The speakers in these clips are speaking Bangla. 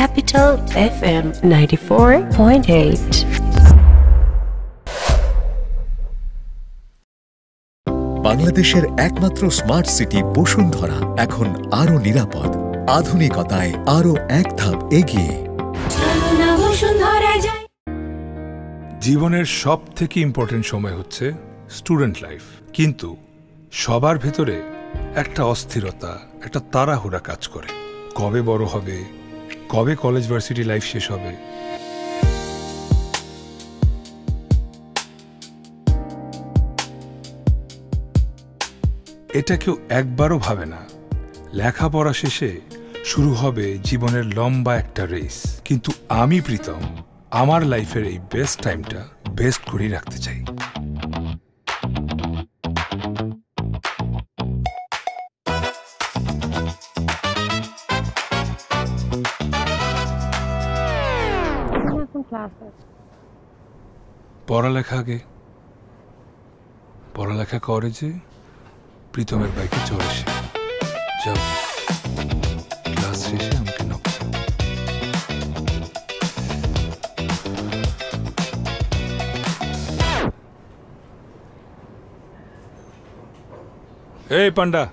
Capital FM 94.8. বাংলাদেশের একমাত্র স্মার্ট সিটি বসুন্ধরা এখন আরো নিরাপদ, আধুনিকতায় আরো এক ধাপ এগিয়ে। জীবনের সবথেকে ইম্পর্টেন্ট সময় হচ্ছে স্টুডেন্ট লাইফ, কিন্তু সবার ভেতরে একটা অস্থিরতা, একটা তাড়াহুড়া কাজ করে। কবে বড় হবে, কবে কলেজ ভার্সিটি লাইফ শেষ হবে। এটা কেউ একবারও ভাবে না লেখাপড়া শেষে শুরু হবে জীবনের লম্বা একটা রেস। কিন্তু আমি প্রীতম আমার লাইফের এই বেস্ট টাইমটা বেস্ট করেই রাখতে চাই। পড়ালেখা আগে, পড়ালেখা করে যে প্রীতমের বাইকে চড়ে সে। যাও, ক্লাস শেষে আমাকে নক। এই পান্ডা,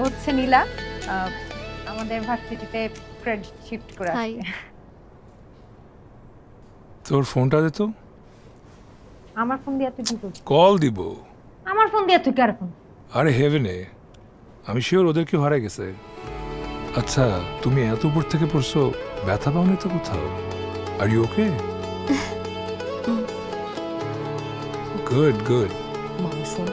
হচ্ছে নীলা, আমাদের ভার্সিটিতে ক্রেডিট শিফট করে আসছে। তোর ফোনটা দে তো। আমার ফোন দিয়ে তুই কি করছিস? কল দিব। আমার ফোন দিয়ে তুই কার ফোন? আরে হেভেনে, আমি শিওর ওদের কেউ হারাই গেছে। আচ্ছা, তুমি এত উপর থেকে পড়ছো, ব্যথা পাওনি তো কোথাও? Are you okay? Good good. মামা শোন,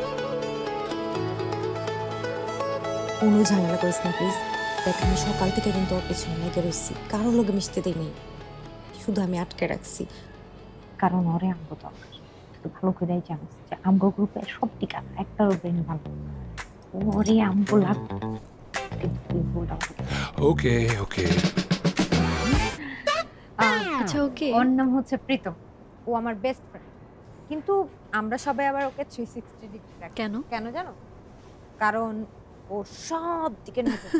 কোনো ঝামেলা করিস না প্লিজ। দেখ, আমি সকাল থেকে কিন্তু ওর পেছনে লেগে রয়েছি, কারোর লোকে মিশতে দিই নেই, শুধু আমি আটকে রাখছি। কারণ ওরে আমগো দরকার। তুই ভালো করেই জানিস যে আমগো গ্রুপে সব টিকা একটার ব্রেন ভালো, ওরে আমগো লাগবে। ওকে ওকে। আচ্ছা ওকে। ওর নাম হচ্ছে প্রীতম, ও আমার বেস্ট ফ্রেন্ড। কিন্তু আমরা সবাই আবার ওকে 360 ডিগ্রি রাখি। কেন কেন জানো? কারণ ও সব দিকে নজর।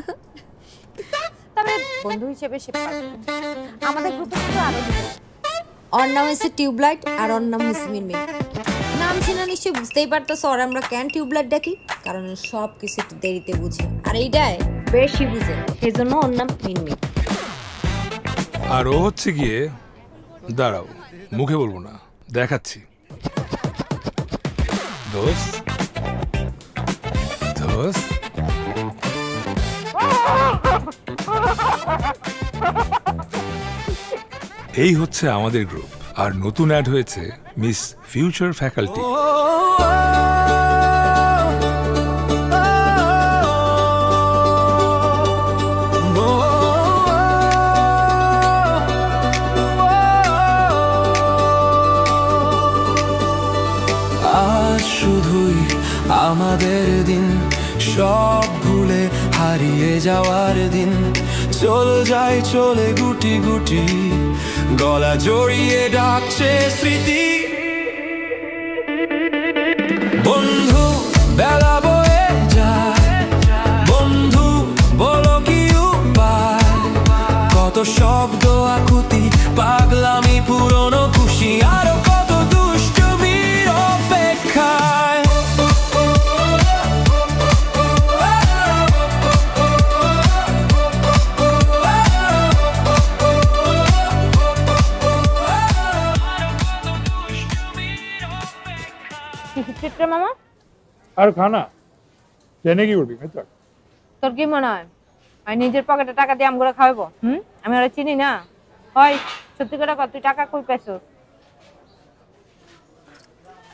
তবে বন্ধু হিসেবে সে আমাদের গ্রুপে তো আরো দুটো। ওর নাম হচ্ছে টিউবলাইট আর ওর নাম হচ্ছে মিনমিন। নাম শুনে নিশ্চয়ই বুঝতেই পারতেছো ওর আমরা কেন টিউবলাইট ডাকি, কারণ সব কিছু একটু দেরিতে বুঝে, আর এইটাই বেশি বুঝে, সেই জন্য ওর নাম মিনমিন। আর ও হচ্ছে গিয়ে, দাঁড়াও মুখে বলবো না, দেখাচ্ছি। দোস্ত দোস্ত, এই হচ্ছে আমাদের গ্রুপ। আর নতুন অ্যাড হয়েছে মিস ফিউচার ফ্যাকাল্টি। আজ শুধুই আমাদের দিন, সব ভুলে হারিয়ে যাওয়ার দিন। চল যাই চলে গুটি গুটি, গলা জড়িয়ে ডাকছে স্মৃতি। বন্ধু বেলা বয়ে যায়, বন্ধু বলো কি উপায়? কত শব্দ আকুতি, পাগলামি, পুরনো খুশি, আরো কত দুষ্টুমির অপেক্ষায়। চিত্রা মামা, আর খানা জেনে কি করবি? তোর কি মনে হয় আমি নিজের পকেটে টাকা দিয়ে আমগুলো খাওয়াবো? আমি ওরা চিনি না। হয় সত্যি করে কর, তুই টাকা কই পাইছস?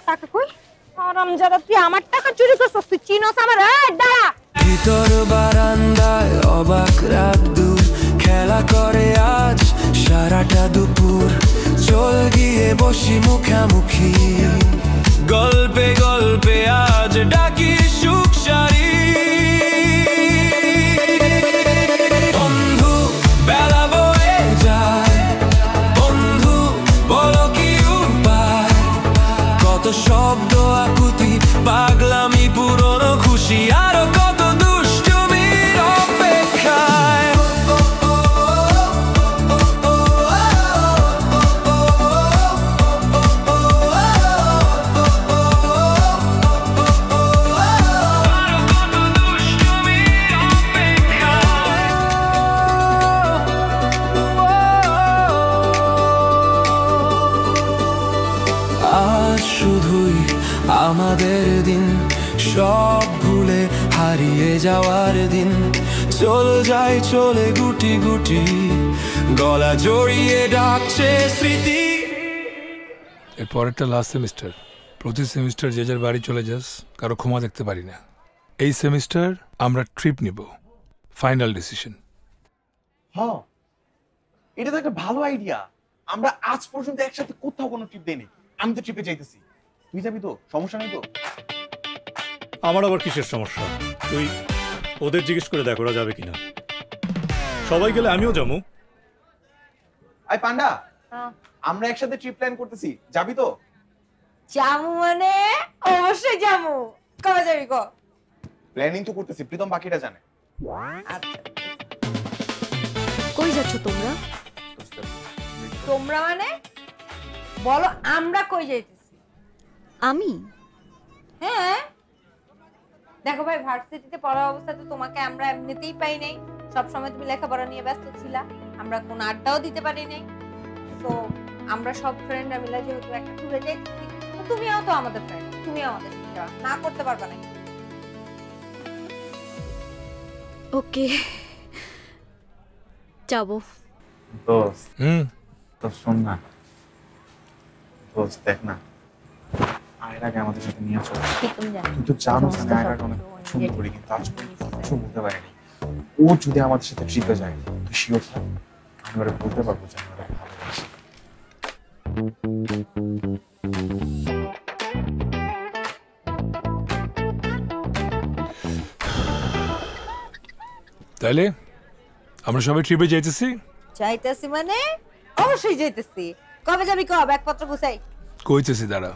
টাকা কই? আরাম যারা, তুই আমার টাকা চুরি করছস, তুই চিনোস আমার? দাঁড়া। ভিতর বারান্দায় অবাক রাত দূর, খেলা করে আজ সারাটা দুপুর। চল গিয়ে বসি মুখামুখি, গল্পে গল্পে আজ ডাকি সুখ সারি। বন্ধু সব ভুলে হারিয়ে যাওয়ার দিন যায় চলে গুটি গুটি গলা জড়িয়ে ডাকছে স্মৃতি। এর পরেরটা লাস্ট সেমিস্টার। প্রতি সেমিস্টার যে যার বাড়ি চলে যাস, কারো ক্ষমা দেখতে পারি না। এই সেমিস্টার আমরা ট্রিপ নিব, ফাইনাল ডিসিশন। হ্যাঁ, এটা তো একটা ভালো আইডিয়া। আমরা আজ পর্যন্ত একসাথে কোথাও কোনো ট্রিপ দেইনি। আমি তো ট্রিপে যাইতেছি, তুই যাবি তো? সমস্যা নেই তো? আমার আবার কিসের সমস্যা? তুই ওদের জিজ্ঞেস করে দেখ ওরা যাবে কিনা। সবাই গেলে আমিও যাবো। আই পান্ডা, আমরা একসাথে ট্রিপ প্ল্যান করতেছি, যাবি তো? যাবো মানে অবশ্যই যাবো। কবে যাবি ক? প্ল্যানিং তো করতেছি, প্রীতম বাকিটা জানে। আচ্ছা, কই যাচ্ছ তোমরা? তোমরা মানে বলো, আমরা কই যাইতেছি? আমি? হ্যাঁ, দেখো ভাই, ভার্সিটিতে পড়া অবস্থায় তো তোমাকে আমরা এমনিতেই পাই নাই। সবসময় তুমি লেখাপড়া নিয়ে ব্যস্ত ছিলা, আমরা কোনো আড্ডাও দিতে পারি নাই। তো আমরা সব ফ্রেন্ডরা মিলে যেহেতু একটা ট্যুরে যাইতেছি, তো তুমিও তো আমাদের ফ্রেন্ড, তুমি আমাদের না করতে পারবা না। ওকে, যাবো। দোস্ত, তো শোন না দোস্ত, দেখ না, আয়রাকে আমাদের সাথে নিয়ে চল। কিন্তু জানো না, আয়রাকে অনেক পছন্দ করি, কিন্তু আজ পর্যন্ত কিছু বলতে পারিনি। ও যদি আমাদের সাথে ট্রিপে যায়, তুই শিওর থাক আমি ওরা বলতে পারবো যে আমরা ভালোবাসি। তাহলে আমরা সবাই ট্রিপে যাইতেছি? যাইতেছি মানে অবশ্যই যাইতেছি। কবে যাবি ক? ব্যাগপত্র গুছাই। কইতেছি দাঁড়া,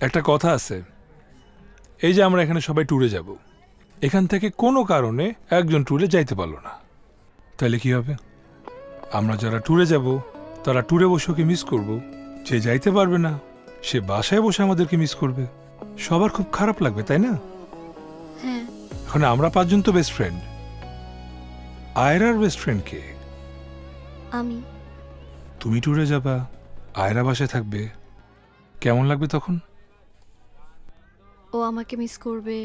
একটা কথা আছে। এই যে আমরা এখানে সবাই ট্যুরে যাব, এখান থেকে কোনো কারণে একজন ট্যুরে যাইতে পারলো না, তাহলে কি হবে? আমরা যারা ট্যুরে যাব তারা ট্যুরে বসে ওকে মিস করবো। যে যাইতে পারবে না সে বাসায় বসে আমাদেরকে মিস করবে। সবার খুব খারাপ লাগবে, তাই না? হ্যাঁ। এখন আমরা পাঁচজন তো বেস্ট ফ্রেন্ড। আয়রার বেস্ট ফ্রেন্ড কে? আমি। তুমি ট্যুরে যাবা, আয়রা বাসায় থাকবে, কেমন লাগবে তখন? ও আমাকে মিস করবে,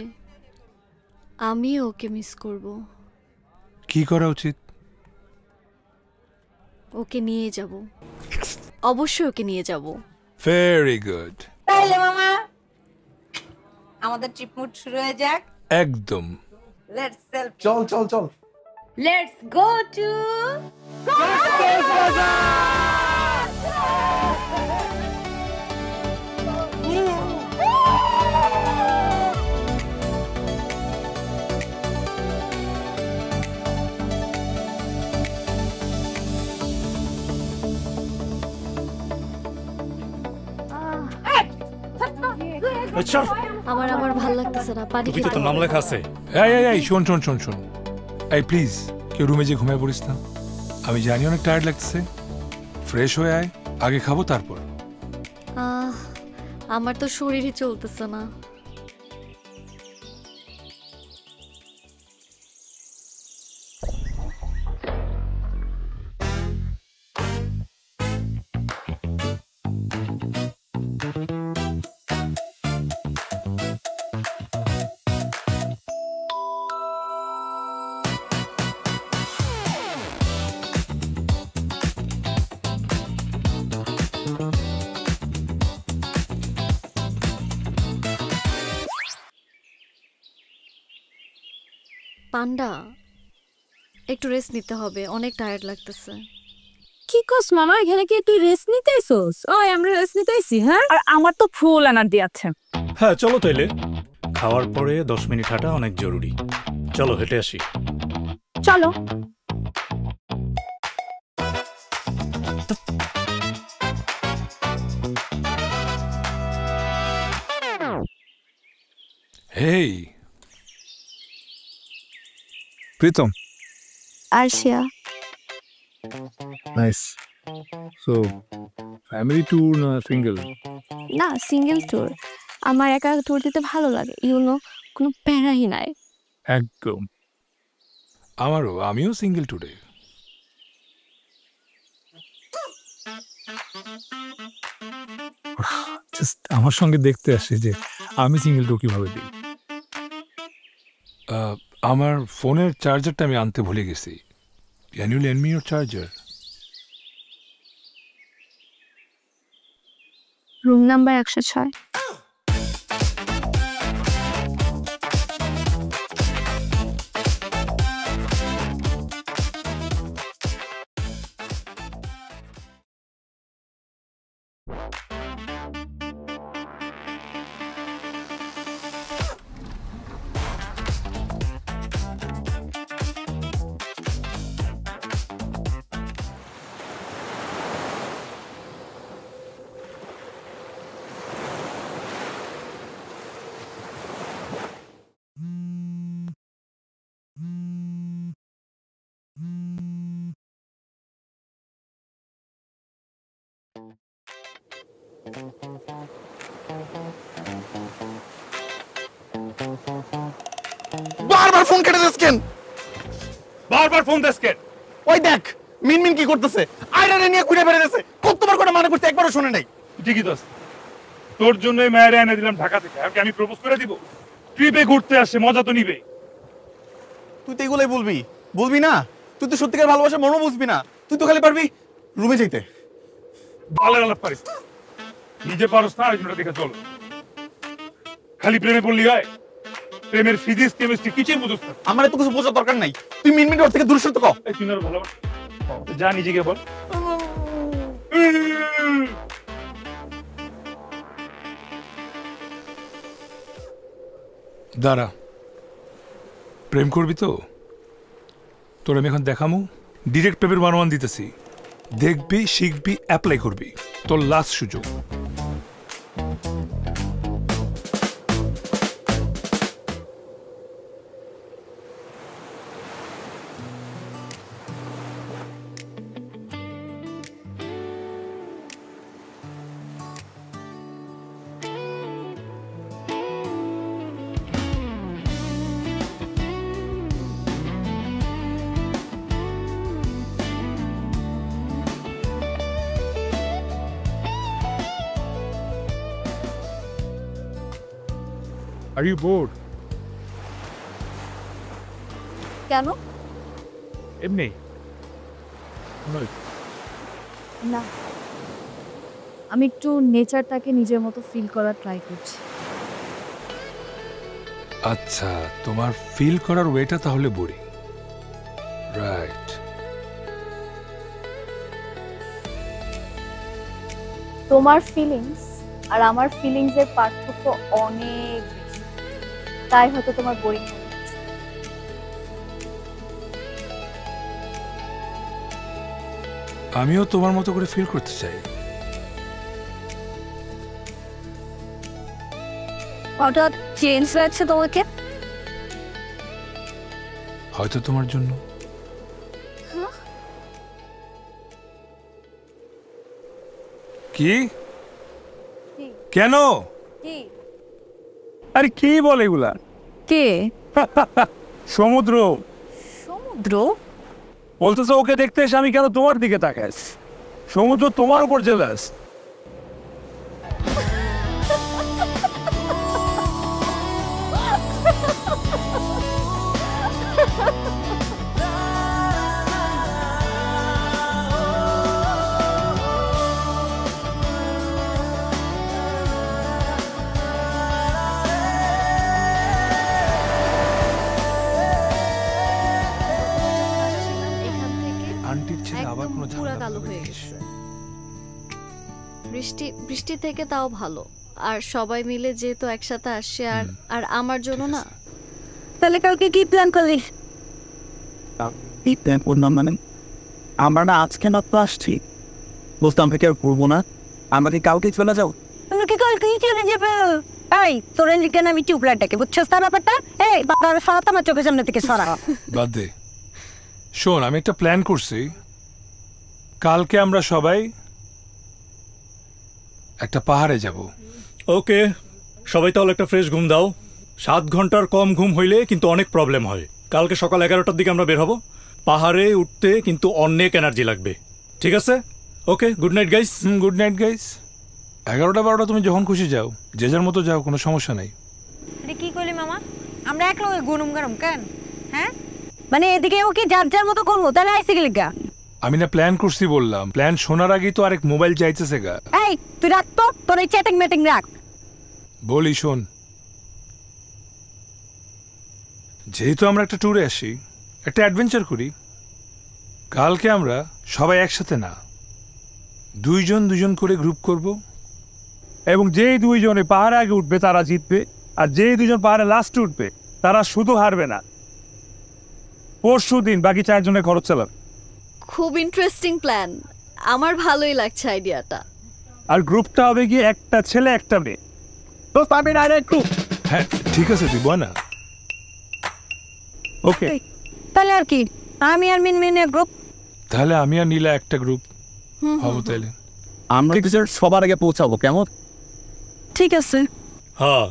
আমিও ওকে মিস করব। কি করা উচিত? ওকে নিয়ে যাব, অবশ্যই ওকে নিয়ে যাব। Very good. তাইলে মামা আমাদের ট্রিপ মুড শুরু হয়ে যাক। একদম। Let's selfie. চল চল চল। লেটস গো টু আচ্ছা, আমার ভাল লাগতেছে না, পানি তুই তো নাম লেখা আছে। এই শোন শোন শোন শোন, এই প্লিজ কেউ রুমে যে ঘুমিয়ে পড়িস না। আমি জানি অনেক টায়ার্ড লাগছে, ফ্রেশ হয়ে আয়, আগে খাবো তারপর। আমার তো শরীরই চলতেছে না। পান্ডা, একটু রেস্ট নিতে হবে, অনেক টায়ার্ড লাগতেছে। কি কস মামা, এখানে কি তুই রেস্ট নিতে আইছস? ওই আমরা রেস্ট নিতে আইছি। হ্যাঁ, আর আমার তো ফুল এনার্জি আছে। হ্যাঁ চলো তাইলে, খাওয়ার পরে 10 মিনিট হাঁটা অনেক জরুরি। চলো হেঁটে আসি। চলো। Hey Pritam. Arshia. Nice. So family tour না সিঙ্গেল? না, সিঙ্গেল ট্যুর। আমার একা ট্যুর দিতে ভালো লাগে, ইউনো, কোনো প্যারাই নাই। একদম আমারও, আমিও সিঙ্গেল ট্যুরে। জাস্ট আমার সঙ্গে দেখতে আসে যে আমি সিঙ্গেল ট্যুর কিভাবে দিই। আমার ফোনের চার্জারটা আমি আনতে ভুলে গেছি। Can you lend me your charger? Room number 106। বারবার ফোন কেটে দিস কেন? বারবার ফোন দিস কেন? ওই দেখ মিনমিন কি করতেছে, আয়রারে নিয়ে ঘুরে বেড়াতেছে। কতবার করে মানা করতে, একবারও শুনে নাই। ঠিকই তো, তোর জন্যই মায়েরা এনে দিলাম ঢাকা থেকে। আর কি আমি প্রপোজ করে দিব? ট্রিপে ঘুরতে আসে, মজা তো নিবে। তুই তো এগুলাই বলবি, বলবি না? তুই তো সত্যিকার ভালোবাসা মনও বুঝবি না। তুই তো খালি পারবি রুমে যাইতে। ভালো আলাপ পারিস, নিজে পারস না আরেকজনটা দেখে চলো। খালি প্রেমে পড়লি হয়? প্রেমের ফিজিক্স কেমিস্ট্রি কিছুই বুঝছ না। আমার এত কিছু বোঝার দরকার নাই। তুই মিনমিন ওর থেকে দূর সরতে কও। এই তুই না ভালোবাসা, যা নিজেকে বল। দাঁড়া, প্রেম করবি তো? তোর আমি এখন দেখামু ডিরেক্ট প্রেমের 101 দিতেছি। দেখবি, শিখবি, অ্যাপ্লাই করবি। তোর লাস্ট সুযোগ। Are you bored? কেন? এমনি না, আমি একটু নেচারটাকে নিজের মতো ফিল করার ট্রাই করছি। আচ্ছা, তোমার ফিল করার ওয়েটা তাহলে বোরিং, রাইট? তোমার ফিলিংস আর আমার ফিলিংস এর পার্থক্য অনেক বেশি, তাই হয়তো তোমার বোরিং মনে হচ্ছে। আমিও তোমার মতো করে ফিল করতে চাই। হঠাৎ চেঞ্জ লাগছে তোমাকে? হয়তো তোমার জন্য। কি? কেন? আরে কি বলে এগুলা? কে? সমুদ্র। সমুদ্র বলতেছে ওকে দেখতে এসে আমি কেন তোমার দিকে তাকাস? সমুদ্র তোমার উপর জেলাস। বৃষ্টি থেকে তাও ভালো, আর সবাই মিলে যেহেতু একসাথে আসছে। আর আমার জন্য না। তাহলে কালকে কি প্ল্যান করলি? প্ল্যান করলাম মানে আমরা না আজকে না তো আসছি, বুঝতাম থেকে আর করবো না। আমরা কি কালকে চলে যাও? তুমি কি কালকেই চলে যাবে? এই তোরে লিখে আমি টিউবলাইটটাকে বুঝছিস তার ব্যাপারটা? এই বাবা সরাতে আমার চোখের সামনে থেকে সরা। বাদ দে। শোন, আমি একটা প্ল্যান করছি। কালকে আমরা সবাই একটা পাহাড়ে যাব। ওকে, সবাই তাহলে একটা ফ্রেশ ঘুম দাও। 7 ঘন্টার কম ঘুম হইলে কিন্তু অনেক প্রবলেম হয়। কালকে সকাল 11টার দিকে আমরা বের হব। পাহাড়ে উঠতে কিন্তু অনেক এনার্জি লাগবে, ঠিক আছে? Okay, good night guys. Good night guys. 11টা 12টা তুমি যখন খুশি যাও, যে যার মতো যাও, কোনো সমস্যা নাই। আরে কি কইলি মামা? আমরা এক লগে গুনুম গরম কেন? হ্যাঁ মানে এদিকে ও কি যার যার মতো করবো তাহলে আইসি গা। আমি না প্ল্যান করছি বললাম, প্ল্যান শোনার আগেই তো আরেক মোবাইল চাইতেছে গা। এই তুই রাখ তো তোর এই চ্যাটিং ম্যাটিং রাখ। বলি শোন, যেহেতু আমরা একটা ট্যুরে আসি, একটা অ্যাডভেঞ্চার করি, কালকে আমরা সবাই একসাথে না, দুইজন দুজন করে গ্রুপ করব, এবং যেই দুইজনে পাহাড়ে আগে উঠবে তারা জিতবে, আর যেই দুজন পাহাড়ে লাস্টে উঠবে তারা শুধু হারবে না, পরশু দিন বাকি 4 জনের খরচ চালাবে। খুব ইন্টারেস্টিং প্ল্যান, আমার ভালোই লাগছে আইডিয়াটা। আর গ্রুপটা হবে কি একটা ছেলে একটা মেয়ে। তো পাবে না একটু? হ্যাঁ ঠিক আছে, তুই বল না। ওকে তাহলে আর কি, আমি আর মিনমিনের গ্রুপ। তাহলে আমি আর নীলা একটা গ্রুপ হবো। তাহলে আমরা সবার আগে পৌঁছাবো, কেমন? ঠিক আছে। হ্যাঁ,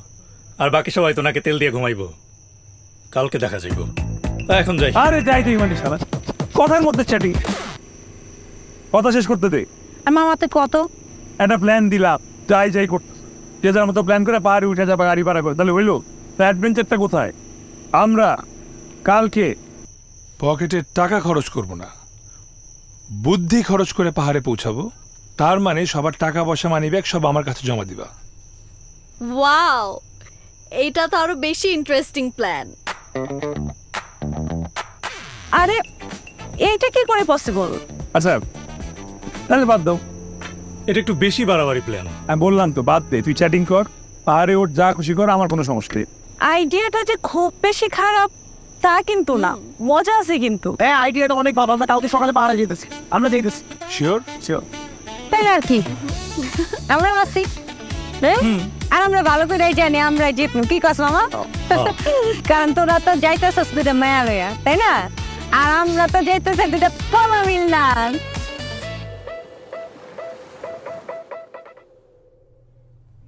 আর বাকি সবাই তো নাকি তেল দিয়ে ঘুমাইবো, কালকে দেখা যাইব। এখন যাই। আরে যাই তুই মানে শালা কথার মধ্যে চ্যাটিং, কথা শেষ করতে দে। মামাতে কত একটা প্ল্যান দিলাম, যাই যাই করতে, যে যার মতো প্ল্যান করে পাহাড়ে উঠে যাবে, গাড়ি ভাড়া করে, তাহলে হইলো? অ্যাডভেঞ্চারটা কোথায়? আমরা কালকে পকেটে টাকা খরচ করব না, বুদ্ধি খরচ করে পাহাড়ে পৌঁছাবো। তার মানে সবার টাকা পয়সা মানিব্যাগ সব আমার কাছে জমা দিবা। ওয়াও, এইটা তো আরো বেশি ইন্টারেস্টিং প্ল্যান। আরে এইটা কি করে পসিবল? আচ্ছা তাহলে বাদ দাও, এটা একটু বেশি বাড়াবাড়ি প্ল্যান। আমি বললাম তো বাদ দে, তুই চ্যাটিং কর, পাহাড়ে ওঠ, যা খুশি কর, আমার কোনো সমস্যা নেই। আইডিয়াটা যে খুব বেশি খারাপ তা কিন্তু না, মজা আছে কিন্তু। হ্যাঁ আইডিয়াটা অনেক ভালো, আমরা কালকে সকালে পাহাড়ে যেতেছি, আমরা যেতেছি। শিওর? শিওর। তাই আর কি, আমরা আছি আর আমরা ভালো করে জানি আমরা জিতবো। কি কাজ মামা? কারণ তোরা তো যাইতেছিস দুটা মায়া লইয়া, তাই না? আর আমরা তো যাইতেছি দুটা পামা মিলনা।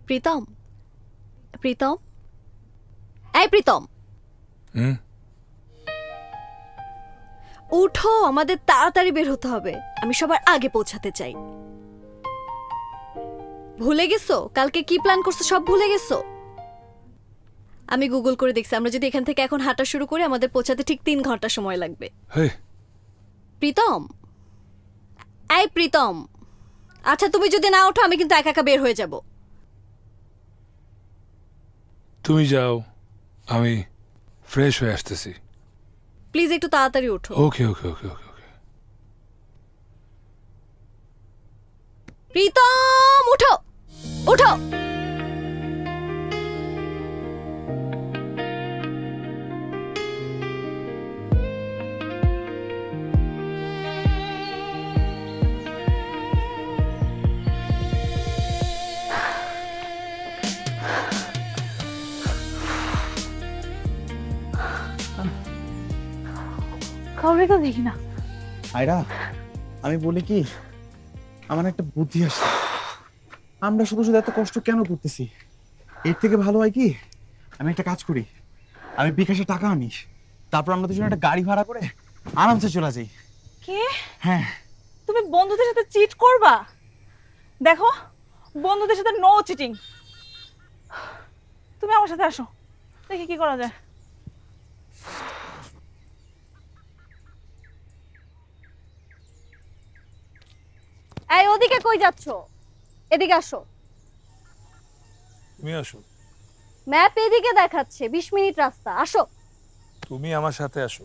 প্রীতম, প্রীতম, এই প্রীতম, উঠো, আমাদের তাড়াতাড়ি বের হতে হবে, আমি সবার আগে পৌঁছাতে চাই। ভুলে গেছো কালকে কি প্ল্যান করছো? সব ভুলে গেছো? আমি গুগল করে দেখছি, আমরা যদি এখান থেকে এখন হাঁটা শুরু করি আমাদের পৌঁছাতে ঠিক 3 ঘন্টা সময় লাগবে। প্রীতম, এই প্রীতম, আচ্ছা তুমি যদি না ওঠো আমি কিন্তু একা একা বের হয়ে যাব। তুমি যাও, আমি ফ্রেশ হয়ে আসতেছি। প্লিজ একটু তাড়াতাড়ি ওঠো। ওকে ওকে ওকে ওকে ওকে। প্রীতম উঠো, উঠো। খবরে তো দেখি না। আয়রা, আমি বলি কি, আমার একটা বুদ্ধি আসছে। আমরা শুধু শুধু এত কষ্ট কেন করতেছি? এর থেকে ভালো হয় কি, আমি একটা কাজ করি, আমি বিকাশে টাকা আনি, তারপর আমরা দুজন একটা গাড়ি ভাড়া করে আরামসে চলে যাই। কি? হ্যাঁ। তুমি বন্ধুদের সাথে চিট করবা? দেখো, বন্ধুদের সাথে নো চিটিং। তুমি আমার সাথে আসো, দেখি কি করা যায়। এই ওদিকে কই যাচ্ছ? এদিকে আসো। তুমি আসো। ম্যাপ এদিকে দেখাচ্ছে 20 মিনিট রাস্তা, আসো। তুমি আমার সাথে আসো।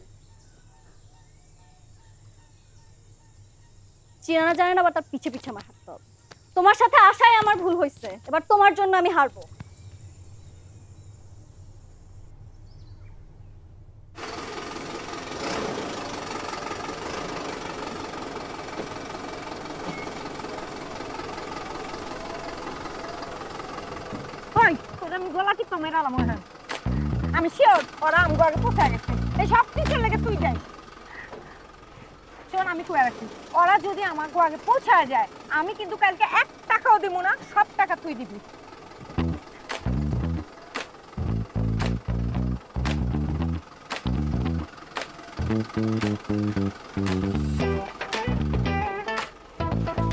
চিনা জানে না, আবার তার পিছে পিছে আমার হাঁটতে হবে। তোমার সাথে আসাই আমার ভুল হয়েছে, এবার তোমার জন্য আমি হারবো। আমি গলা টিপা মেরালাম মনে হয়। আমি শিওর ওরা আমগো আগে পৌঁছায় গেছে। এই সব কিছুর লেগে তুই যাই। শোন, আমি কয়ে রাখি, ওরা যদি আমাকে আগে পৌঁছায় যায় আমি কিন্তু কালকে 1 টাকাও দিব না, সব টাকা তুই দিবি।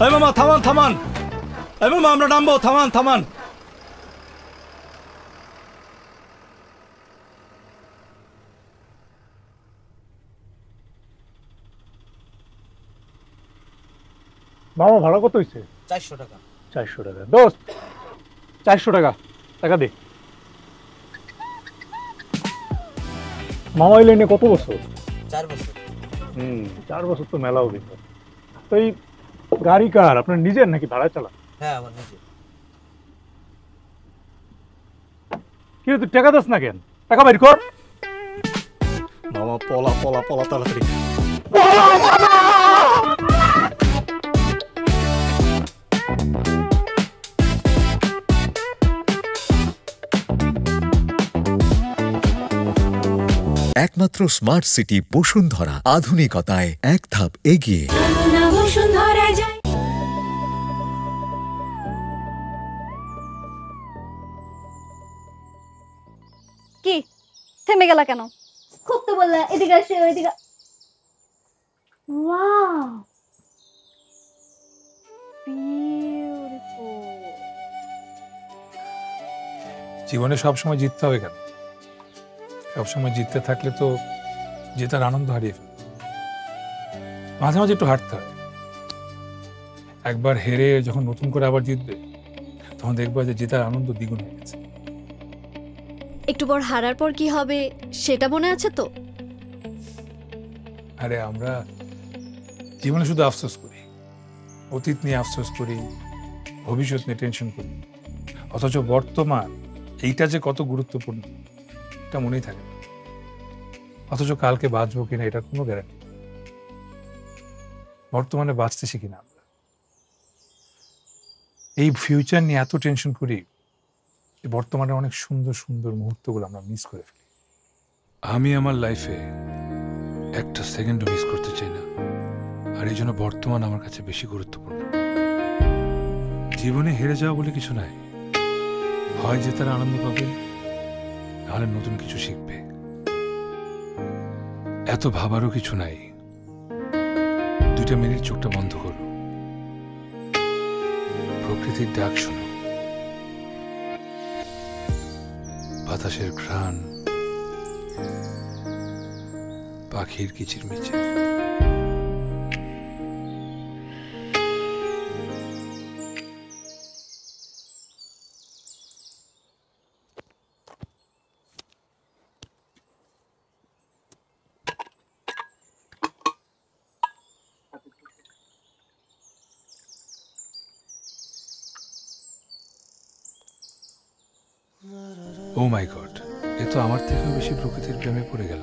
এই মামা থামান থামান, এই মামা আমরা নামবো, থামান থামান। মামা ভাড়া কত হয়েছে? 400 টাকা। 400 টাকা। দোস্ত 400 টাকা, টাকা দে। মামা এই লাইনে কত বছর? 4 বছর। 4 বছর তো মেলা অভিজ্ঞতা। তো এই গাড়ি কার আপনার নিজের নাকি ভাড়া চালান? হ্যাঁ আমার নিজের। কি তুই টাকা দাস না কেন? টাকা বাইর কর। মামা পলা পলা পলা তাড়াতাড়ি। একমাত্র স্মার্ট সিটি বসুন্ধরা, আধুনিকতায় এক ধাপ এগিয়ে। কি থেমে গেলা কেন? খুব তো বললা এদিকে আসে ওইদিকে। Wow beautiful. জীবনে সবসময় জিততে হবে কেন? সবসময় জিততে থাকলে তো জেতার আনন্দ হারিয়ে ফেলবে। মাঝে মাঝে একটু হারতে হয়। একবার হেরে যখন নতুন করে আবার জিতবে তখন দেখবে যে জেতার আনন্দ দ্বিগুণ হয়ে গেছে। একটু পর হারার পর কি হবে সেটা মনে আছে তো? আরে আমরা জীবনে শুধু আফসোস করি, অতীত নিয়ে আফসোস করি, ভবিষ্যৎ নিয়ে টেনশন করি, অথচ বর্তমান এইটা যে কত গুরুত্বপূর্ণ এটা মনেই থাকে না। অথচ কালকে বাঁচবো কিনা এটার কোনো গ্যারান্টি। বর্তমানে বাঁচতে শিখি না আমরা। এই ফিউচার নিয়ে এত টেনশন করি, বর্তমানে অনেক সুন্দর সুন্দর মুহূর্তগুলো আমরা মিস করে ফেলি। আমি আমার লাইফে একটা সেকেন্ডও মিস করতে চাই না, আর এই জন্য বর্তমান আমার কাছে বেশি গুরুত্বপূর্ণ। জীবনে হেরে যাওয়া বলে কিছু নাই, হয় যে তারা আনন্দ পাবে, নাহলে নতুন কিছু শিখবে। এত ভাবারও কিছু নাই। 2 মিনিট চোখটা বন্ধ করো, প্রকৃতির ডাক শোনো, বাতাসের ঘ্রাণ, পাখির কিচিরমিচির। ও মাই গড, এ তো আমার থেকেও বেশি প্রকৃতির প্রেমে পড়ে গেল।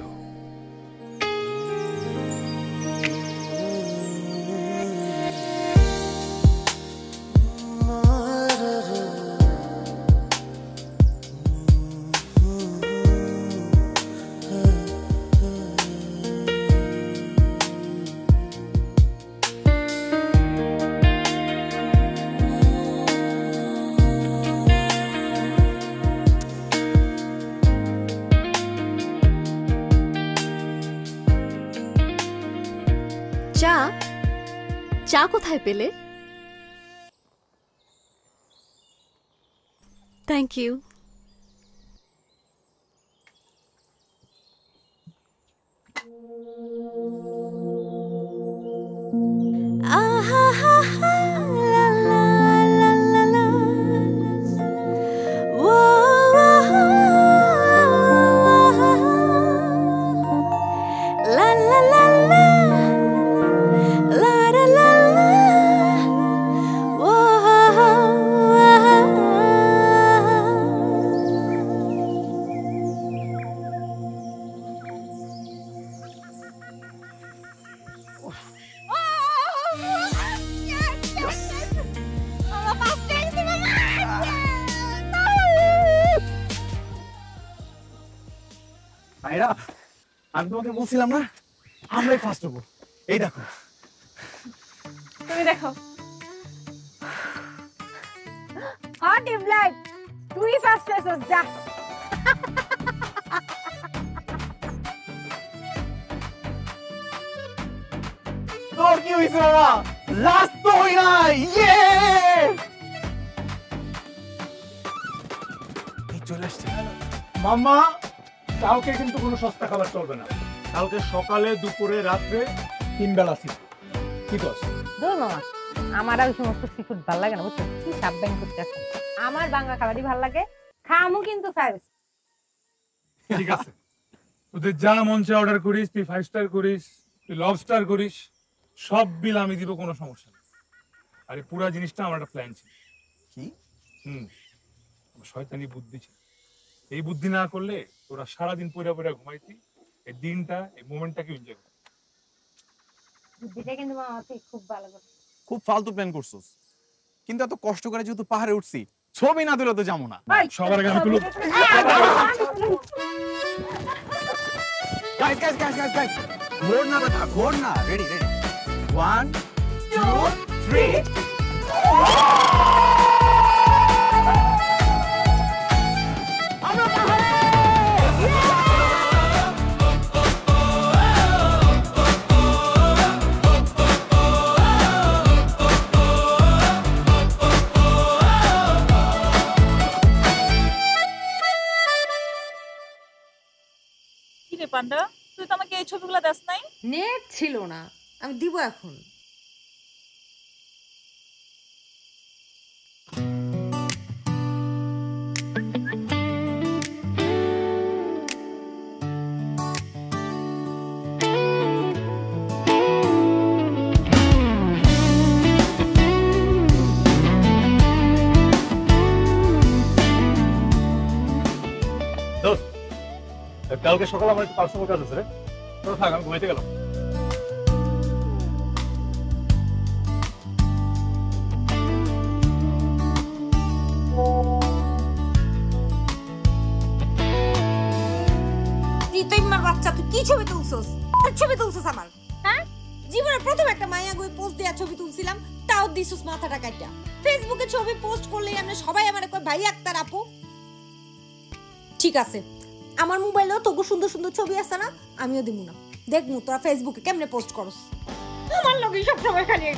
চা কোথায় পেলে? Thank you. আমি তোমাকে বলছিলাম না আমরাই ফার্স্ট হবো। এই দেখো, তুমি দেখো। হ্যাঁ টিউবলাইট, তুই ফার্স্ট হয়েছিস, যা। তোর কি হয়েছে বাবা? লাস্ট তো হই নাই। ইয়ে চলে আসছে মাম্মা। কালকে কিন্তু কোনো সস্তা খাবার চলবে না। কালকে সকালে, দুপুরে, রাত্রে 3 বেলা ছিল। ঠিক আছে? দূর মামা, আমার আর ওই সমস্ত সি ফুড ভালো লাগে না, বুঝছো? কি সাপ ব্যাং করতে আছে, আমার বাংলা খাবারই ভালো লাগে, খামু কিন্তু সার্ভিস। ঠিক আছে, তোদের যা মন চায় অর্ডার করিস, তুই 5 স্টার করিস, তুই লবস্টার করিস, সব বিল আমি দিব, কোনো সমস্যা নেই। আর এই পুরো জিনিসটা আমার একটা প্ল্যান ছিল। কি? শয়তানি বুদ্ধি ছিল। এই বুদ্ধি না করলে তোরা সারাদিন পয়রা পয়রা ঘুমাইতি, এই দিনটা, এই মোমেন্টটাকে এনজয় করতি। বুদ্ধিটা কিন্তু মামা খুব ভালো করে। খুব ফালতু প্ল্যান করছস, কিন্তু এত কষ্ট করে যেহেতু পাহাড়ে উঠছি, ছবি না তুলে তো যাবো না। সবার আগে আমি তুলো। Guys guys guys guys guys, ঘোর না বেটা, ঘোর না। Ready ready, 1 2 3। আমরা পাহাড়ে। পান্ডা, তুই তো আমাকে এই ছবিগুলো দাস নাই। নেট ছিল না, আমি দিব এখন। কালকে সকালে আমার একটু পার্সোনাল কাজ আছে রে, তোরা থাক, আমি ঘুমাইতে গেলাম। বাচ্চা, তুই কি ছবি তুলছস? ছবি তুলছস আমার? হ্যাঁ, জীবনে প্রথম একটা মায়া গই পোস্ট দেয়া ছবি তুলছিলাম, তাও দিছস মাথাটা কাটা। ফেসবুকে ছবি পোস্ট করলেই আমরা সবাই আমারে কই ভাই আক্তার আপু। ঠিক আছে, আমার মোবাইলেও তো সুন্দর সুন্দর ছবি আছে না, আমিও দিব না, দেখবো তোরা ফেসবুকে কেমনে পোস্ট করস। আমার লগে সব সময় খালি এই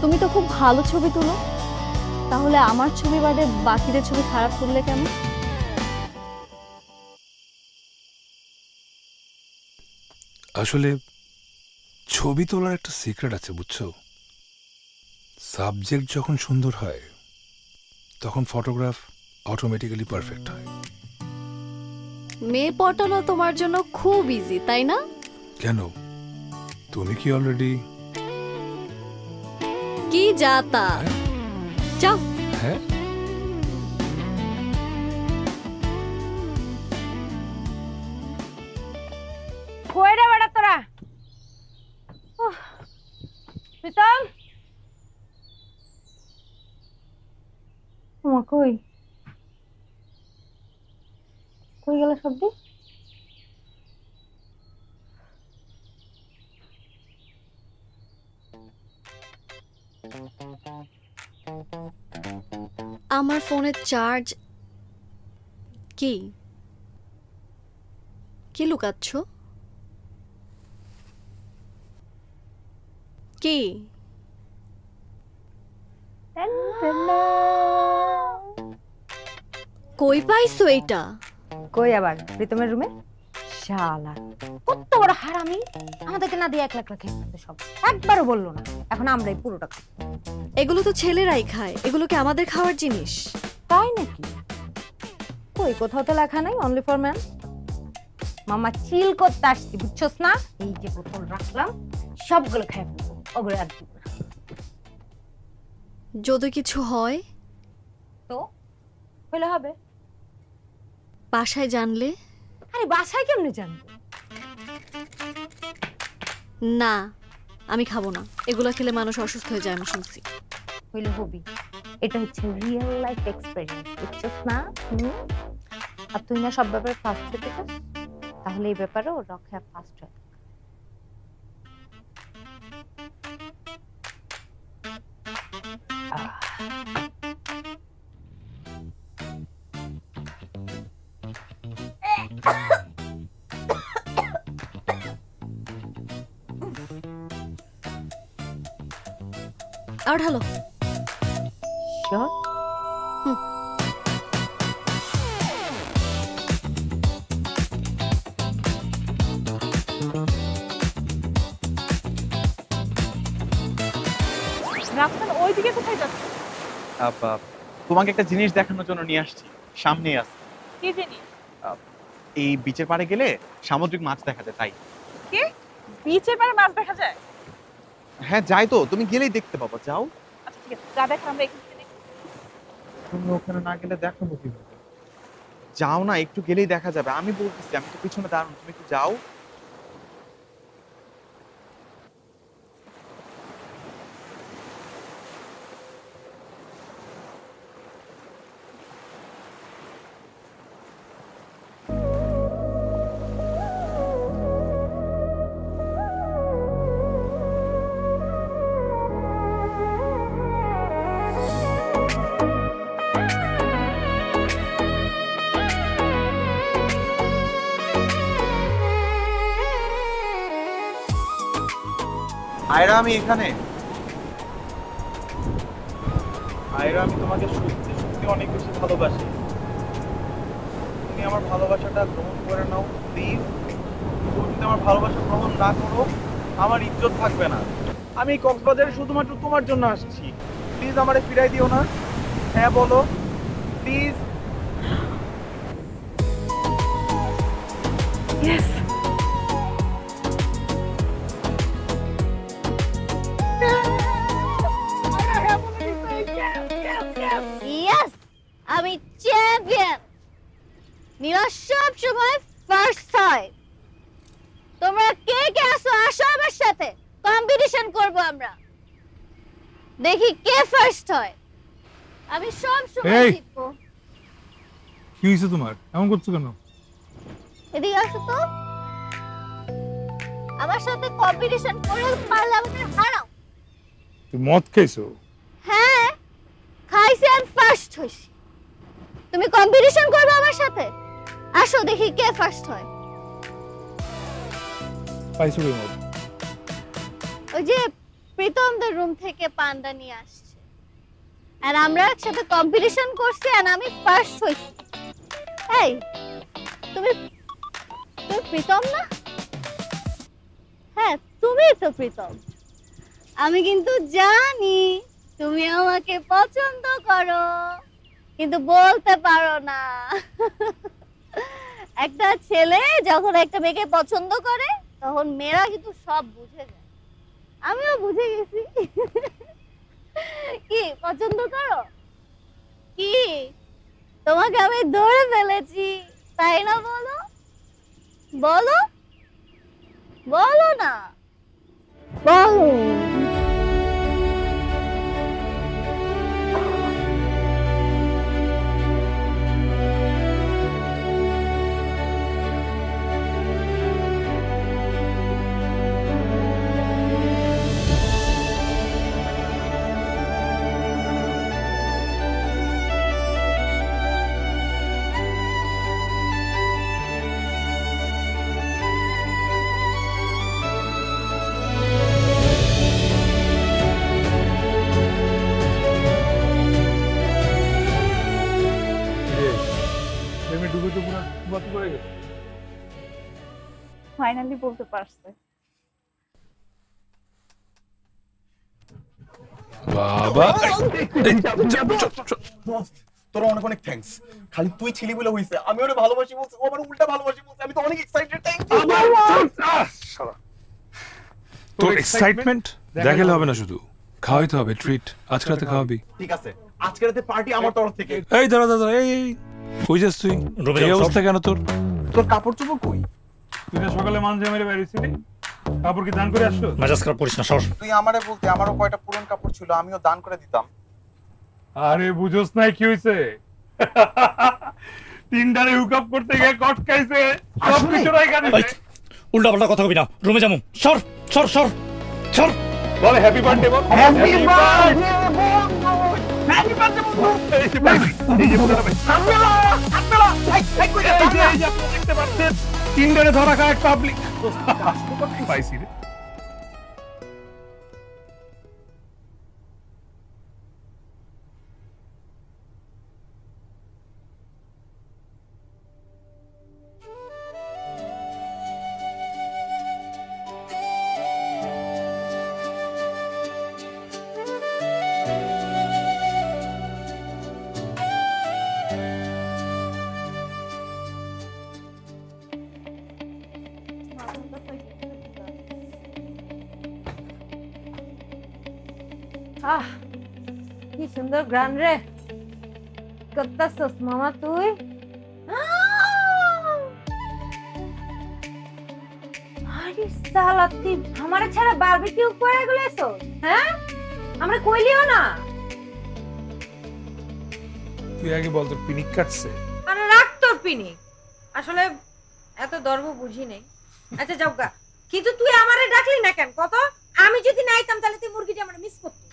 তুমি তো খুব ভালো ছবি তুলো, তাহলে আমার ছবি বাদে বাকিদের ছবি খারাপ তুললে কেন? আসলে ছবি তোলার একটা সিক্রেট আছে, বুঝছো? সাবজেক্ট যখন সুন্দর হয় তখন ফটোগ্রাফ অটোমেটিক্যালি পারফেক্ট হয়। মেয়ে পটানো তোমার জন্য খুব ইজি, তাই না? কেন, তুমি কি অলরেডি? কি যাতা, যাও। হ্যাঁ, কই রে বেটা তোরা? প্রীতম, তোমা কই কই গেল শব্দ? আমার ফোনের চার্জ কি? কি লুকাচ্ছ? কি? কই পাইছো এইটা? কই আবার প্রীতমের রুমে। শালা কত বড় হারামি, আমাদেরকে না দিয়ে 1 লাখ রাখে সব, একবারও বললো না। এখন আমরাই পুরোটা খাই। এগুলো তো ছেলেরাই খায়, এগুলো কি আমাদের খাওয়ার জিনিস? তাই নাকি? কই কোথাও তো লেখা নাই অনলি ফর ম্যান। মামা চিল করতে আসছি, বুঝছস না? এই যে বোতল রাখলাম, সবগুলো খাই ফেলবো, ওগুলো আর দিব না। যদি কিছু হয় তো হইলে হবে। বাসায় জানলে? আরে বাসায় কেমনে জানবো? না, আমি খাবো না, এগুলো খেলে মানুষ অসুস্থ হয়ে যায়, আমি শুনছি। হইলে হবি, এটা হচ্ছে রিয়েল লাইফ এক্সপেরিয়েন্স, বুঝছস না? আর তুই না সব ব্যাপারে ফার্স্ট হতে চাস, তাহলে এই ব্যাপারেও রক্ষা ফার্স্ট হয়। আর ঢালো। শিওর? ওইদিকে কোথায় যাচ্ছ? তোমাকে একটা জিনিস দেখানোর জন্য নিয়ে আসছি, সামনেই আছে। কি জিনিস? এই বিচের পাড়ে গেলে সামুদ্রিক মাছ দেখা যায়, তাই। কি বিচের পাড়ে মাছ দেখা যায়? হ্যাঁ যাই তো, তুমি গেলেই দেখতে পাবো, যাও। আচ্ছা ঠিক আছে, যা দেখ আমরা এখান থেকে দেখি। তুমি ওখানে না গেলে দেখাবো কিভাবে? যাও না, একটু গেলেই দেখা যাবে, আমি বলতেছি, আমি তো পিছনে দাঁড়ানো, তুমি একটু যাও। আয়রা, আমি এখানে। আয়রা, আমি তোমাকে সত্যি সত্যি অনেক বেশি ভালোবাসি। তুমি আমার ভালোবাসাটা গ্রহণ করে নাও প্লিজ। তুমি যদি আমার ভালোবাসা গ্রহণ না করো, আমার ইজ্জত থাকবে না। আমি কক্সবাজারে শুধুমাত্র তোমার জন্য আসছি, প্লিজ আমারে ফিরাই দিও না। হ্যাঁ বলো প্লিজ। ইয়েস। ইয়েস, আমি চ্যাম্পিয়ন। নীলা সব সময় ফার্স্ট হয়। তোমরা কে কে আসো, আসো আমার সাথে, কম্পিটিশন করব আমরা, দেখি কে ফার্স্ট হয়। আমি সব সময় জিতবো। কি হইছে তোমার? এমন করছো কেন? এদিকে আসো তো, আমার সাথে কম্পিটিশন করে পারলে আমাকে হারাও। তুই মদ খাইছো? হ্যাঁ খাইছি, আমি ফার্স্ট হইছি। তুমি কম্পিটিশন করবে আমার সাথে? আসো দেখি কে ফার্স্ট হয়। পাইছো কি মদ? ওই যে প্রীতমদের রুম থেকে পান্ডা নিয়ে আসছে, আর আমরা একসাথে কম্পিটিশন করছি, আর আমি ফার্স্ট হইছি। এই তুমি তুমি প্রীতম না? হ্যাঁ তুমিই তো প্রীতম। আমি কিন্তু জানি তুমি আমাকে পছন্দ করো, কিন্তু বলতে পারো না। একটা ছেলে যখন একটা মেয়েকে পছন্দ করে, তখন মেয়েরা কিন্তু সব বুঝে যায়। আমিও বুঝে গেছি। কি পছন্দ করো? কি তোমাকে আমি ধরে ফেলেছি, তাই না? বলো বলো বলো না, বলো। ফাইনালি বলতে পারছে। বাবা তোর অনেক অনেক থ্যাঙ্কস। খালি তুই ছিলি বলে হইছে, আমি ওরে ভালোবাসি বলছি, ও আমার উল্টা ভালোবাসি বলছে। আমি তো অনেক এক্সাইটেড। Thank you. তোর এক্সাইটমেন্ট দেখালে হবে না, শুধু খাওয়াইতে হবে, ট্রিট। আজকে রাতে খাওয়াবি? ঠিক আছে, আজকে রাতে পার্টি আমার তরফ থেকে। এই দাঁড়া দাঁড়া, এই কই যাস তুই? এই অবস্থা কেন তোর? তোর কাপড় চোপড় কই? তুই না সকালে মানজে মেরে বেরিয়েছিলি, কাপড় কি দান করে আসছো? মেজাজ খারাপ করিস না, সর। তুই আমারে বলতে, আমারও কয়টা পুরান কাপড় ছিল, আমিও দান করে দিতাম। আরে বুঝোস নাই কি হইছে? তিনটারে হুকআপ করতে গিয়ে কট খাইছে, সব কিছু রাইখা দিছে। উল্টা পাল্টা কথা কবি না, রুমে যামু। সর সর সর সর। বলে হ্যাপি বার্থডে বল। হ্যাপি বার্থডে বন্ধু, হ্যাপি বার্থডে বন্ধু। এই যে ভাই, এই যে পুরো ভাই আব্দুল্লাহ আব্দুল্লাহ, এই কই যা? এই যে আপনি দেখতে পাচ্ছেন তিনটারে ধরা খায় পাবলিক। পাইছি রে। আহ কি সুন্দর গ্রান রে করতাছস মামা তুই আরে সালা তুই আমারে ছাড়া বারবিকিউ করে গেলেছো হ্যাঁ আমরা কইলিও না তুই আগে বল তোর পিনিক কাটছে আরে রাখ তোর পিনিক আসলে এত দর্ব বুঝি নেই আচ্ছা যাও গা কিন্তু তুই আমারে ডাকলি না কেন কত আমি যদি না আইতাম তাহলে তুই মুরগিটা আমরা মিস করতি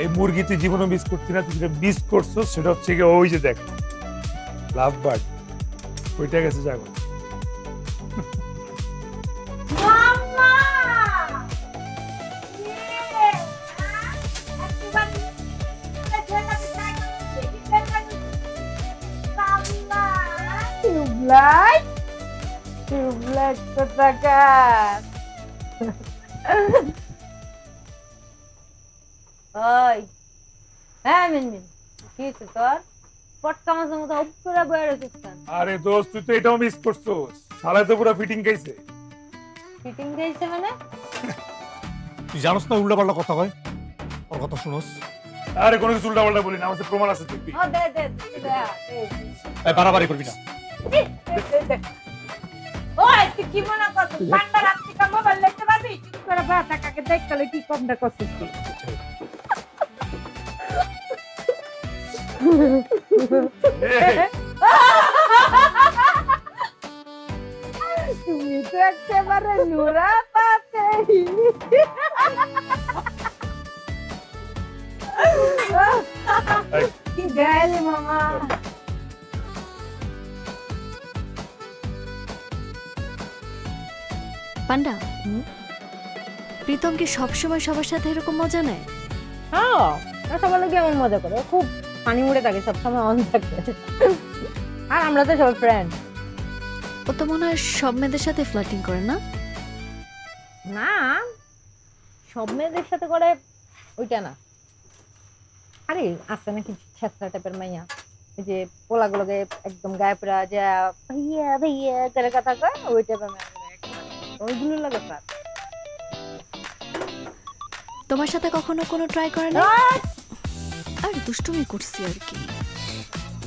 এই মুরগি তুই জীবনে মিস করতি না তুই যেটা মিস করছো সেটা হচ্ছে কি ওই যে দেখ লাভ বার্ড ওইটা গেছে যাগো মাম্মা টিউবলাইট কোথাকার ওই হ্যাঁ মিনমিন কি হচ্ছে তোর পটকা মাছের মতো উপরে বয়ে রয়েছিস কেন আরে দোস্ত তুই তো এটাও মিস করছস শালা তো পুরো ফিটিং গাইছে ফিটিং দিয়েছে মানে তুই জানোস না উল্টাপাল্টা কথা কয় ওর কথা শুনোস আরে কোনো কিছু উল্টাপাল্টা বলি না আমার কাছে প্রমাণ আছে তুই ও দে দে দে এই বাড়াবাড়ি করবি না ওই তুই কি মনে করছিস পান্ডা রাত্রি কা মোবাইল দেখতে পারবি চুপ করে বাটা কাকে দেখলে কি কমটা করছিস তুমি তো একেবারে নুরা পাতে কি গাইলে মামা পান্ডা প্রীতম কি সবসময় সবার সাথে এরকম মজা নেয় হ্যাঁ সবার লোক এমন মজা করে খুব পানি মুড়ে থাকে সবসময় অন থাকে আর আমরা তো সব ফ্রেন্ড ও তো মনে হয় সব মেয়েদের সাথে ফ্লার্টিং করে না না সব মেয়েদের সাথে করে ওইটা না আরে আছে নাকি ছেঁচড়া টাইপের মাইয়া ওই যে পোলাগুলোকে একদম গায়ে পড়া যা ভাইয়া ভাইয়া করে কথা কয় ওই টাইপের মাইয়া ওইগুলো লাগে স্যার তোমার সাথে কখনো কোনো ট্রাই করে না আর দুষ্টুমি করছি আর কি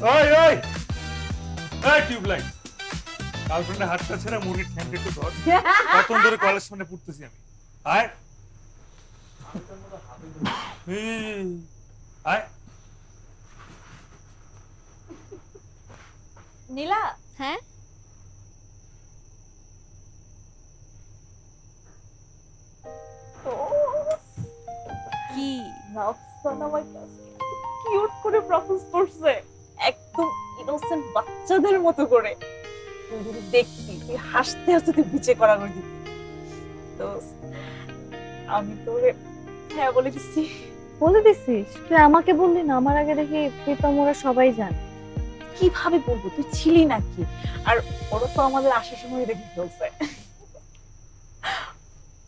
ওই ওই এই টিউবলাইট গার্লফ্রেন্ডের হাতটা ছেড়ে মুরগির ঠ্যাংটা একটু ধর কত ধরে কলেজ সামনে পড়তেছি আমি আয় আয় নীলা হ্যাঁ কি রাফসান আমার কাছে কিউট করে প্রপোজ করছে একদম ইনোসেন্ট বাচ্চাদের মতো করে তুই যদি দেখতি তুই হাসতে হাসতে তুই পিছে করা করে দিবি তো আমি তোরে হ্যাঁ বলে দিছি বলে দিছিস তুই আমাকে বললি না আমার আগে দেখি প্রীতম ওরা সবাই জানে কিভাবে বলবো তুই ছিলি নাকি আর ওরা তো আমাদের আসার সময় দেখে ফেলছে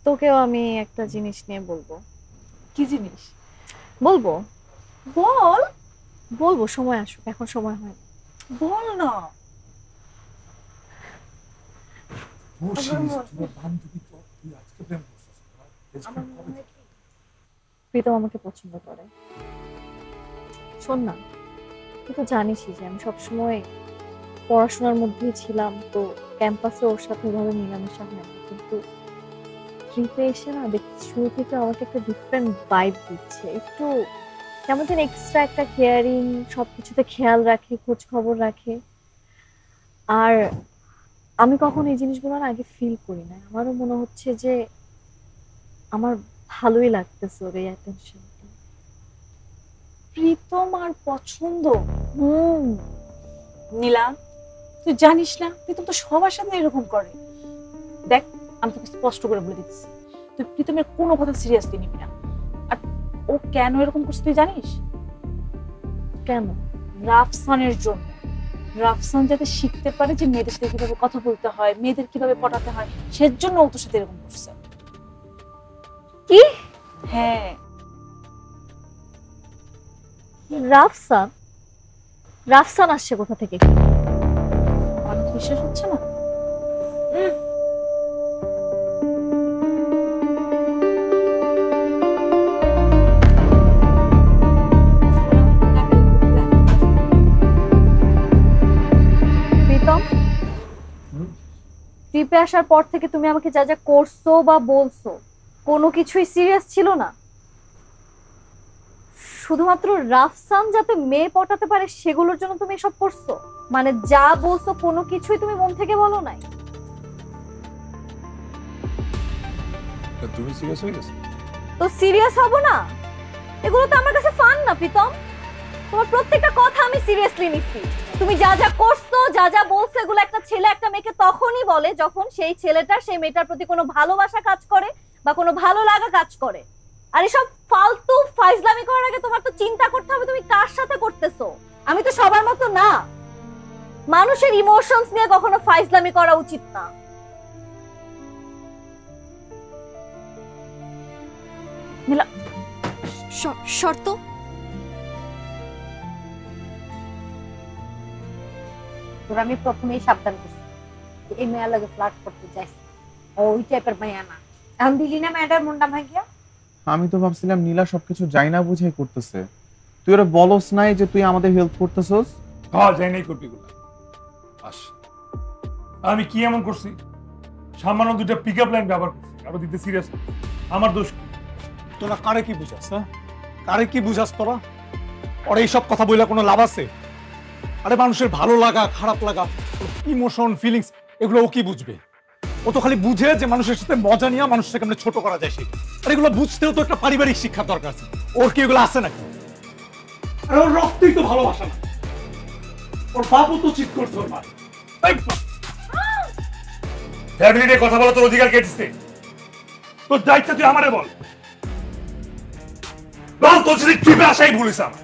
তোকেও আমি একটা জিনিস নিয়ে বলবো কি জিনিস বলবো বল বলবো সময় আসুক এখন সময় হয় বল না প্রীতম আমাকে পছন্দ করে শোন না তুই তো জানিসই যে আমি সবসময় পড়াশোনার মধ্যেই ছিলাম তো ক্যাম্পাসে ওর সাথে ওইভাবে মেলামেশা হয় না কিন্তু ট্রিপে এসে না দেখছি শুরু থেকে আমাকে একটা ডিফারেন্ট ভাইব দিচ্ছে একটু কেমন যেন এক্সট্রা একটা কেয়ারিং সবকিছুতে খেয়াল রাখে খোঁজ খবর রাখে আর আমি কখনো এই জিনিসগুলো আগে ফিল করি না আমারও মনে হচ্ছে যে আমার ভালোই লাগতেছে ওর এই অ্যাটেনশনটা প্রীতম আর পছন্দ নীলা তুই জানিস না প্রীতম তো সবার সাথে এরকম করে দেখ আমি তোকে স্পষ্ট করে বলে দিচ্ছি তুই প্রীতমের কোনো কথা সিরিয়াসলি নিবি না আর ও কেন এরকম করছে তুই জানিস কেন রাফসানের জন্য রাফসান যাতে শিখতে পারে যে মেয়েদের সাথে কিভাবে কথা বলতে হয় মেয়েদের কিভাবে পটাতে হয় সেজন্য ও তোর সাথে এরকম করছে কি হ্যাঁ রাফসান রাফসান আসছে কোথা থেকে আমার বিশ্বাস হচ্ছে না ট্রিপে আসার পর থেকে তুমি আমাকে যা যা করছো বা বলছো কোনো কিছুই সিরিয়াস ছিল না। শুধুমাত্র রাফসান যাতে মেয়ে পটাতে পারে সেগুলোর জন্য তুমি এসব করছো? মানে যা বলছো কোনো কিছুই তুমি মন থেকে বলো নাই? তুমি সিরিয়াস হয়ে গেছো? তো সিরিয়াস হব না? এগুলো তো আমার কাছে ফান না প্রীতম। তোমার প্রত্যেকটা কথা আমি সিরিয়াসলি নিচ্ছি। তুমি যা যা করছো, যা যা বলছো, এগুলো একটা ছেলে একটা মেয়েকে তখনই বলে যখন সেই ছেলেটার সেই মেয়েটার প্রতি কোনো ভালোবাসা কাজ করে বা কোনো ভালো লাগা কাজ করে। আর এসব ফালতু ফাইজলামি করার আগে তোমার তো চিন্তা করতে হবে তুমি কার সাথে করতেছো। আমি তো সবার মতো না, মানুষের ইমোশনস নিয়ে কখনো ফাইজলামি করা উচিত না। শর্ত তোরা আমি প্রথমেই সাবধান করছি এই মেয়ের লাগে ফ্লার্ট করতে চাইছি, ওই টাইপের মাইয়া না। এখন দিলি না মেয়েটার মনটা ভাঙিয়া? আমি তো ভাবছিলাম নীলা সবকিছু যাই না বুঝাই করতেছে। তুই ওরা বলস নাই যে তুই আমাদের হেল্প করতেছস? হ্যাঁ, যাই নাই করবি গুলা। আমি কি এমন করছি? সামান্য দুইটা পিকআপ লাইন ব্যবহার করছি, আরো দিতে সিরিয়াস। আমার দোষ কি? তোরা কারে কি বুঝাস? হ্যাঁ, কারে কি বুঝাস তোরা? ওরা এইসব কথা বইলা কোনো লাভ আছে? আরে মানুষের ভালো লাগা খারাপ লাগা ইমোশন ফিলিংস এগুলো ও কি বুঝবে? ও তো খালি বুঝে যে মানুষের সাথে মজা নিয়ে মানুষকে কেমন ছোট করা যায় সেটা। আর এগুলো বুঝতেও তো একটা পারিবারিক শিক্ষার দরকার আছে। ওর কি এগুলো আছে নাকি? আর ওর রক্তই তো ভালোবাসা না। ওর বাপও তো চিট করছে ওর মা। ফ্যামিলি কথা বলা তোর অধিকার কে দিচ্ছে? তোর দায়িত্ব তুই আমারে বল। বল তোর যদি ট্রিপে আসাই ভুলিস আমার।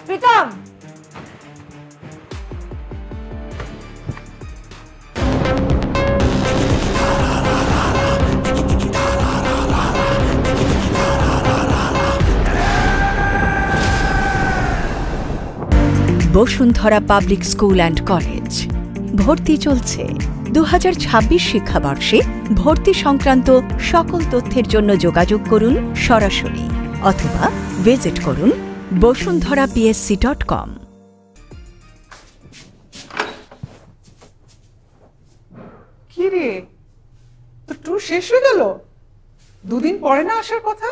Pritam Bashundhara public school and college. ভর্তি চলছে। 2026 শিক্ষাবর্ষে ভর্তি সংক্রান্ত সকল তথ্যের জন্য যোগাযোগ করুন সরাসরি অথবা ভিজিট করুন bosundharapsc.com। কি রে, তো ট্যুর শেষ হয়ে গেল? দুদিন পরে না আসার কথা?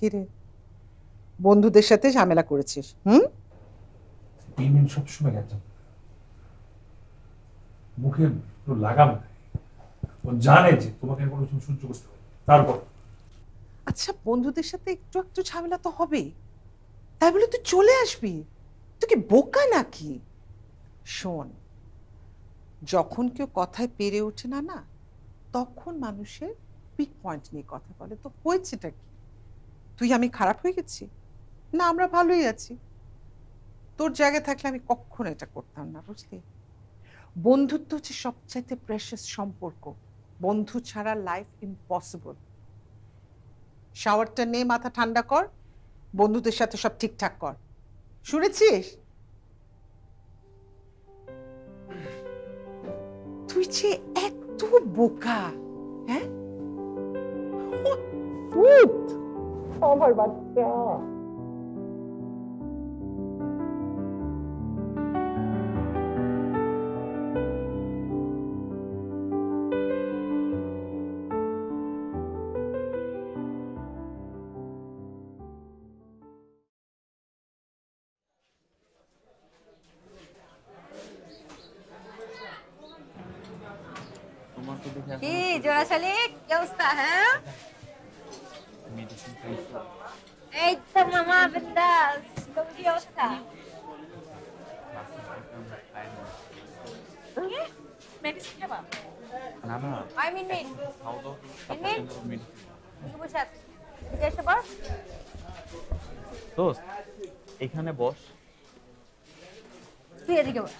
কিরে, বন্ধুদের সাথে ঝামেলা করেছিস? সবসময় একদম মুখে লাগাম নাই। ও জানে যে তোমাকে কোনো কিছু সহ্য করতে হবে। তারপর আচ্ছা, বন্ধুদের সাথে একটু একটু ঝামেলা তো হবে, তাই বলে তুই চলে আসবি? তুই কি বোকা নাকি? শোন, যখন কেউ কথায় পেরে ওঠে না না, তখন মানুষের পিক পয়েন্ট নিয়ে কথা বলে। তো হয়েছেটা কি? তুই আমি খারাপ হয়ে গেছি না? আমরা ভালোই আছি। তোর জায়গায় থাকলে আমি কখনো এটা করতাম না, বুঝলি? বন্ধুত্ব হচ্ছে সবচাইতে প্রেশাস সম্পর্ক। বন্ধু ছাড়া লাইফ ইম্পসিবল। শাওয়ারটা নে, মাথা ঠান্ডা কর, বন্ধুদের সাথে সব ঠিকঠাক কর। শুনেছিস? তুই যে এত বোকা। হ্যাঁ, আমার বাচ্চা। কি জোড়া শালিক, কি অবস্থা? হ্যাঁ, এই তো মামা বিন্দাস। তোমার কি অবস্থা? মেডিসিন খাবা? না না, আই মিন মিন মিন কি বসে আছিস? এদিকে এসে বস। দোস্ত এখানে বস। তুই এদিকে বস।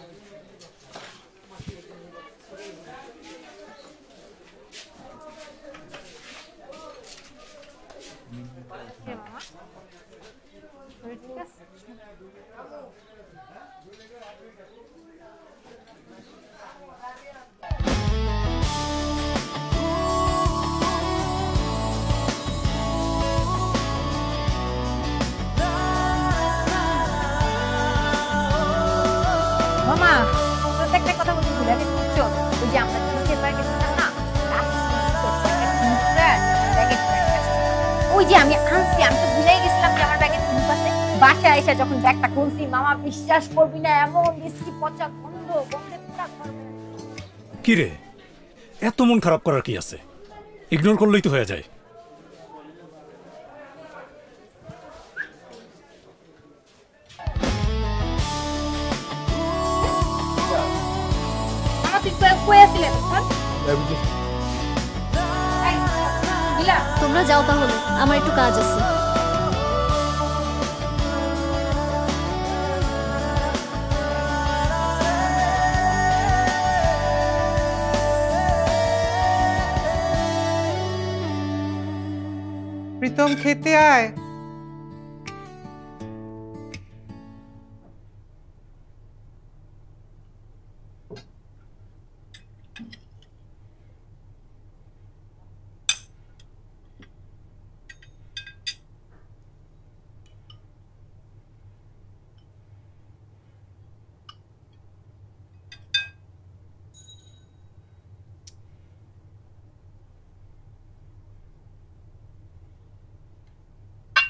যে আমি আনছি, আমি তো ভুলেই গেছিলাম যে আমার ব্যাগে থুম আছে। বাসায় এসে যখন ব্যাগটা খুলছি, মামা বিশ্বাস করবি না, এমন বিস্কি পচা গন্ধ, গন্ধে পুরা ঘর। কি রে, এত মন খারাপ করার কি আছে? ইগনোর করলেই তো হয়ে যায়। তোমরা যাও তাহলে, আমার একটু কাজ আছে। প্রীতম খেতে আয়।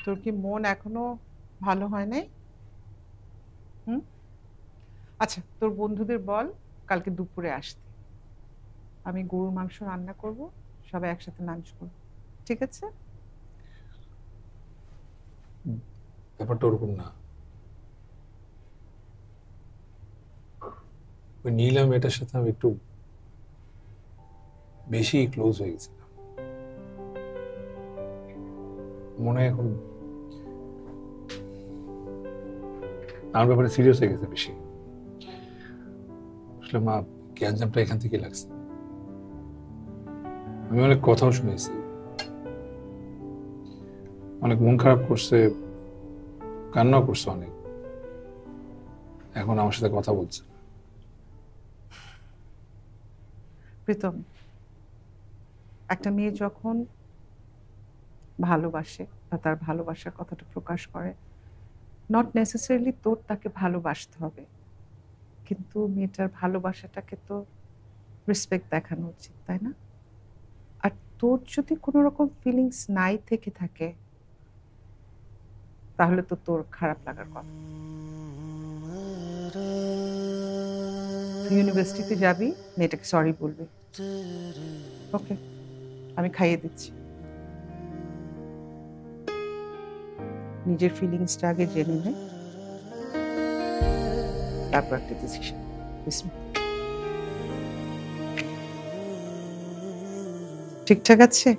তোর কি মন এখনো ভালো হয় নাই? আচ্ছা, তোর বন্ধুদের বল কালকে দুপুরে আসতে। আমি গরুর মাংস রান্না করব, সবাই একসাথে লাঞ্চ করব, ঠিক আছে? ব্যাপারটা ওরকম না। ওই নীলা মেয়েটার সাথে আমি একটু বেশি ক্লোজ হয়ে গেছিলাম। মনে হয় এখন আমার ব্যাপারে সিরিয়াস হয়ে গেছে বেশি। আসলে মা, গ্যাঞ্জামটা এখান থেকে লাগছে। আমি অনেক কথাও শুনেছি, অনেক মন খারাপ করছে, কান্নাও করছে অনেক। এখন আমার সাথে কথা বলছে। প্রীতম, একটা মেয়ে যখন ভালোবাসে বা তার ভালোবাসার কথাটা প্রকাশ করে, নট নেসেসারিলি তোর তাকে ভালোবাসতে হবে, কিন্তু মেয়েটার ভালোবাসাটাকে তো রেসপেক্ট দেখানো উচিত, তাই না? আর তোর যদি কোনো রকম ফিলিংস নাই থেকে থাকে, তাহলে তো তোর খারাপ লাগার কথা। ইউনিভার্সিটিতে যাবি, মেয়েটাকে সরি বলবি, ওকে? আমি খাইয়ে দিচ্ছি। নিজের ফিলিংসটা আগে জেনে নে, তারপর একটা ডিসিশন। ঠিকঠাক আছে?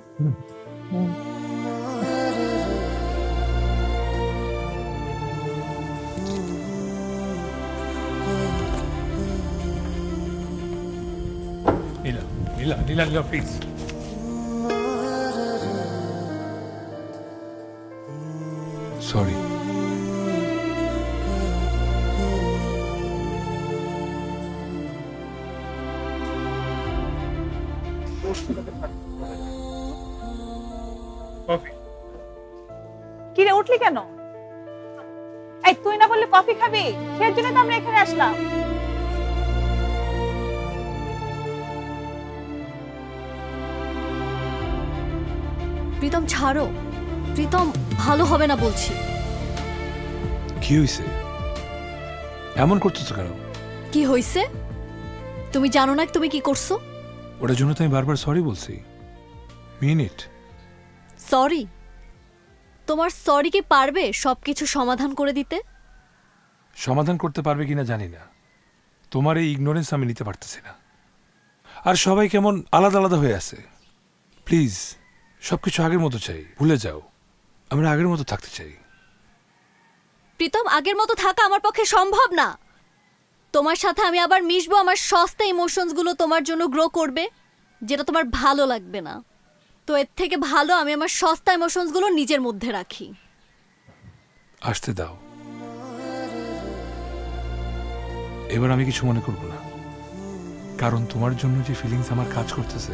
নীলা, নীলা, নীলা, নীলা, প্লিজ। সরি। কিরে, উঠলি কেন? এই তুই না বললে কফি খাবি? সেই জন্য তো আমরা এখানে আসলাম। প্রীতম ছাড়ো, প্রীতম ভালো হবে না বলছি। কি হইছে? এমন করতেছো কেন? কি হইছে? তুমি জানো না তুমি কি করছো? ওটার জন্য তো আমি বারবার সরি বলছি। মিন ইট। সরি? তোমার সরি কি পারবে সবকিছু সমাধান করে দিতে? সমাধান করতে পারবে কিনা জানি না, তোমার এই ইগনোরেন্স আমি নিতে পারতেছি না। আর সবাই কেমন আলাদা আলাদা হয়ে আছে। প্লিজ সবকিছু আগের মতো চাই, ভুলে যাও। আমরা আগের মতো থাকতে চাই। প্রীতম, আগের মতো থাকা আমার পক্ষে সম্ভব না। তোমার সাথে আমি আবার মিশবো, আমার সস্তা ইমোশনস গুলো তোমার জন্য গ্রো করবে, যেটা তোমার ভালো লাগবে না। তো এর থেকে ভালো আমি আমার সস্তা ইমোশনস গুলো নিজের মধ্যে রাখি। আসতে দাও, এবার আমি কিছু মনে করব না, কারণ তোমার জন্য যে ফিলিংস আমার কাজ করতেছে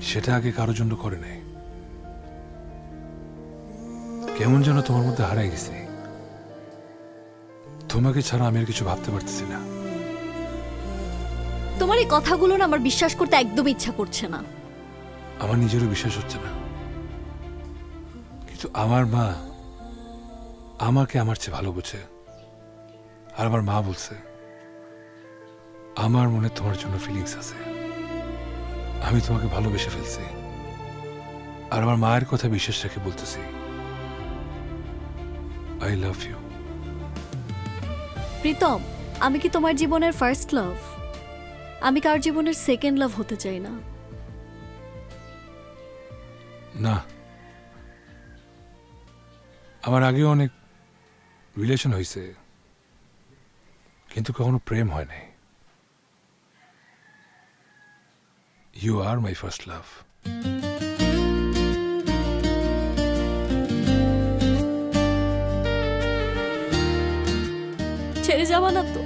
সেটা আগে কারোর জন্য করে নাই। কেমন যেন তোমার মধ্যে হারাই গেছি। তোমাকে ছাড়া আমি আর কিছু ভাবতে পারতেছি না। তোমার এই কথাগুলো না আমার বিশ্বাস করতে একদম ইচ্ছা করছে না। আমার নিজেরও বিশ্বাস হচ্ছে না। কিন্তু আমার মা আমাকে আমার চেয়ে ভালো বোঝে। আর আমার মা বলছে আমার মনে তোমার জন্য ফিলিংস আছে, আমি তোমাকে ভালোবেসে ফেলছি। আর আমার মায়ের কথা বিশ্বাস রেখে বলতেছি আই লাভ ইউ। প্রীতম, আমি কি তোমার জীবনের ফার্স্ট লাভ? আমি কার জীবনের সেকেন্ড লাভ হতে চাই না। না, আমার আগেও অনেক রিলেশন হয়েছে, কিন্তু কখনো প্রেম হয় নাই। You are my first love. ছেড়ে যাবা না তো?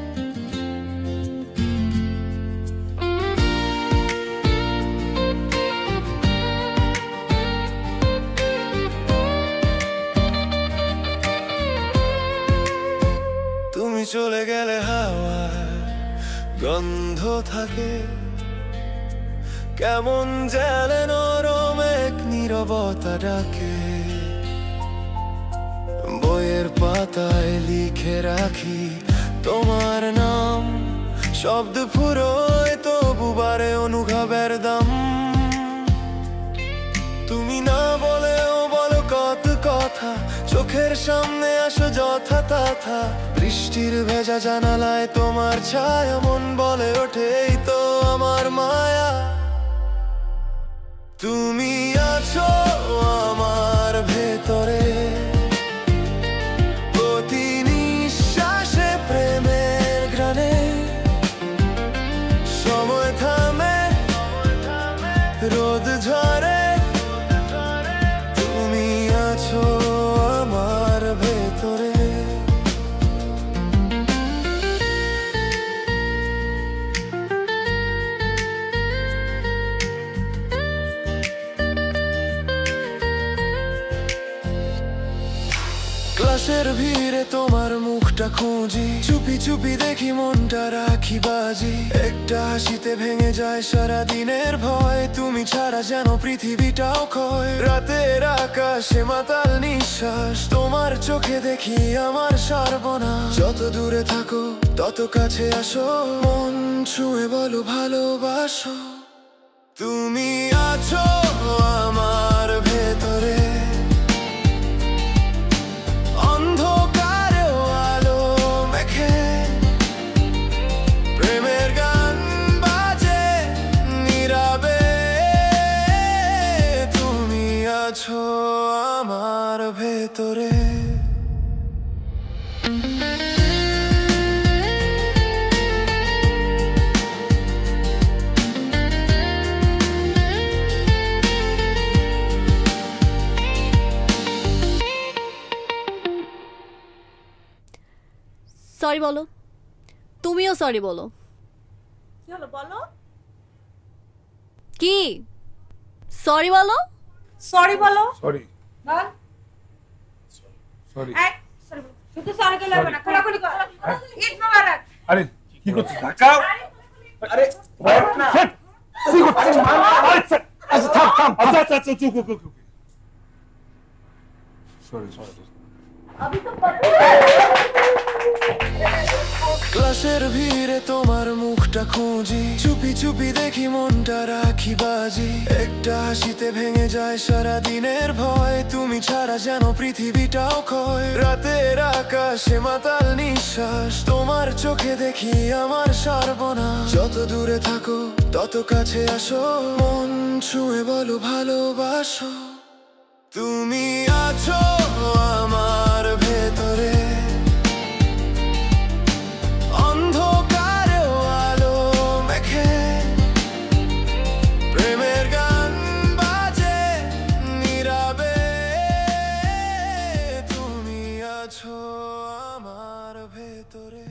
তুমি চলে গেলে হাওয়ার গন্ধ থাকে, কেমন জেলে নরম এক নীরবতা ডাকে। বইয়ের পাতায় লিখে রাখি তোমার নাম, শব্দ ফুরোয় তবু বারে অনুভবের দাম। তুমি না বলেও বলো কত কথা, চোখের সামনে আসো যথা তথা। বৃষ্টির ভেজা জানালায় তোমার ছায়া, মন বলে ওঠে এই তো আমার মায়া। তুমি আছো আমার ভেতরে, প্রতি নিঃশ্বাসে প্রেমের ঘ্রাণে। সময় থামে, রোদ ঝরে, তুমি আছো আমার ভেতরে। ক্লাসের ভিড়ে তোমার মুখটা খুঁজি, চুপি চুপি দেখি মনটা রাখি বাজি। একটা হাসিতে ভেঙে যায় সারা দিনের ভয়, তুমি ছাড়া যেন পৃথিবীটাও ক্ষয়। রাতের আকাশে মাতাল নিঃশ্বাস, তোমার চোখে দেখি আমার সর্বনাশ। যত দূরে থাকো তত কাছে আসো, মন ছুঁয়ে বলো ভালোবাসো। তুমি আছো আমার ভেতরে, অন্ধকারেও আলো মেখে। প্রেমের গান বাজে নীরবে, তুমি আছো আমার ভেতরে। সরি বলো, তুমিও সরি বলো। কি হলো বলো? কি সরি বলো? সরি বলো। সরি বল। সরি। এই সরি বল। শুধু সরি বলে হবে না, খোলাখুলি কর। ঈদ মোবারক। আরে কি করছিস? ধাক্কাও। আরে বল না। কি করছিস? আরে আচ্ছা থাম থাম। আচ্ছা আচ্ছা আচ্ছা চুপ চুপ চুপ। Sorry sorry. ক্লাসের ভিড়ে তোমার মুখটা খুঁজি, চুপি চুপি দেখি মনটা রাখি বাজি। একটা হাসিতে ভেঙে যায় সারা দিনের ভয়, তুমি ছাড়া যেন পৃথিবীটাও ক্ষয়। রাতের আকাশে মাতাল নিঃশ্বাস, তোমার চোখে দেখি আমার সর্বনাশ। যত দূরে থাকো তত কাছে আসো, মন ছুঁয়ে বলো ভালোবাসো। তুমি আছো আমার ভেতরে, অন্ধকারেও আলো মেখে। প্রেমের গান বাজে নীরবে, তুমি আছো আমার ভেতরে।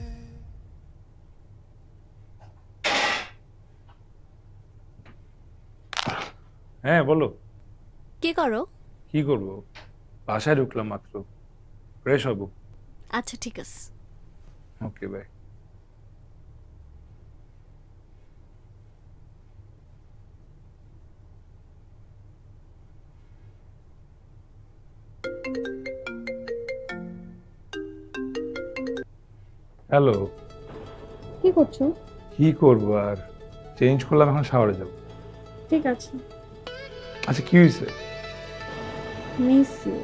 হ্যাঁ বলো। কি করো? কি করবো, বাসায় ঢুকলাম মাত্র, ফ্রেশ হবো। আচ্ছা ঠিক আছে। Okay bye. হ্যালো, কি করছো? কি করবো আর, চেঞ্জ করলাম, এখন শাওয়ারে যাব। ঠিক আছে। আচ্ছা কি হয়েছে? Miss you.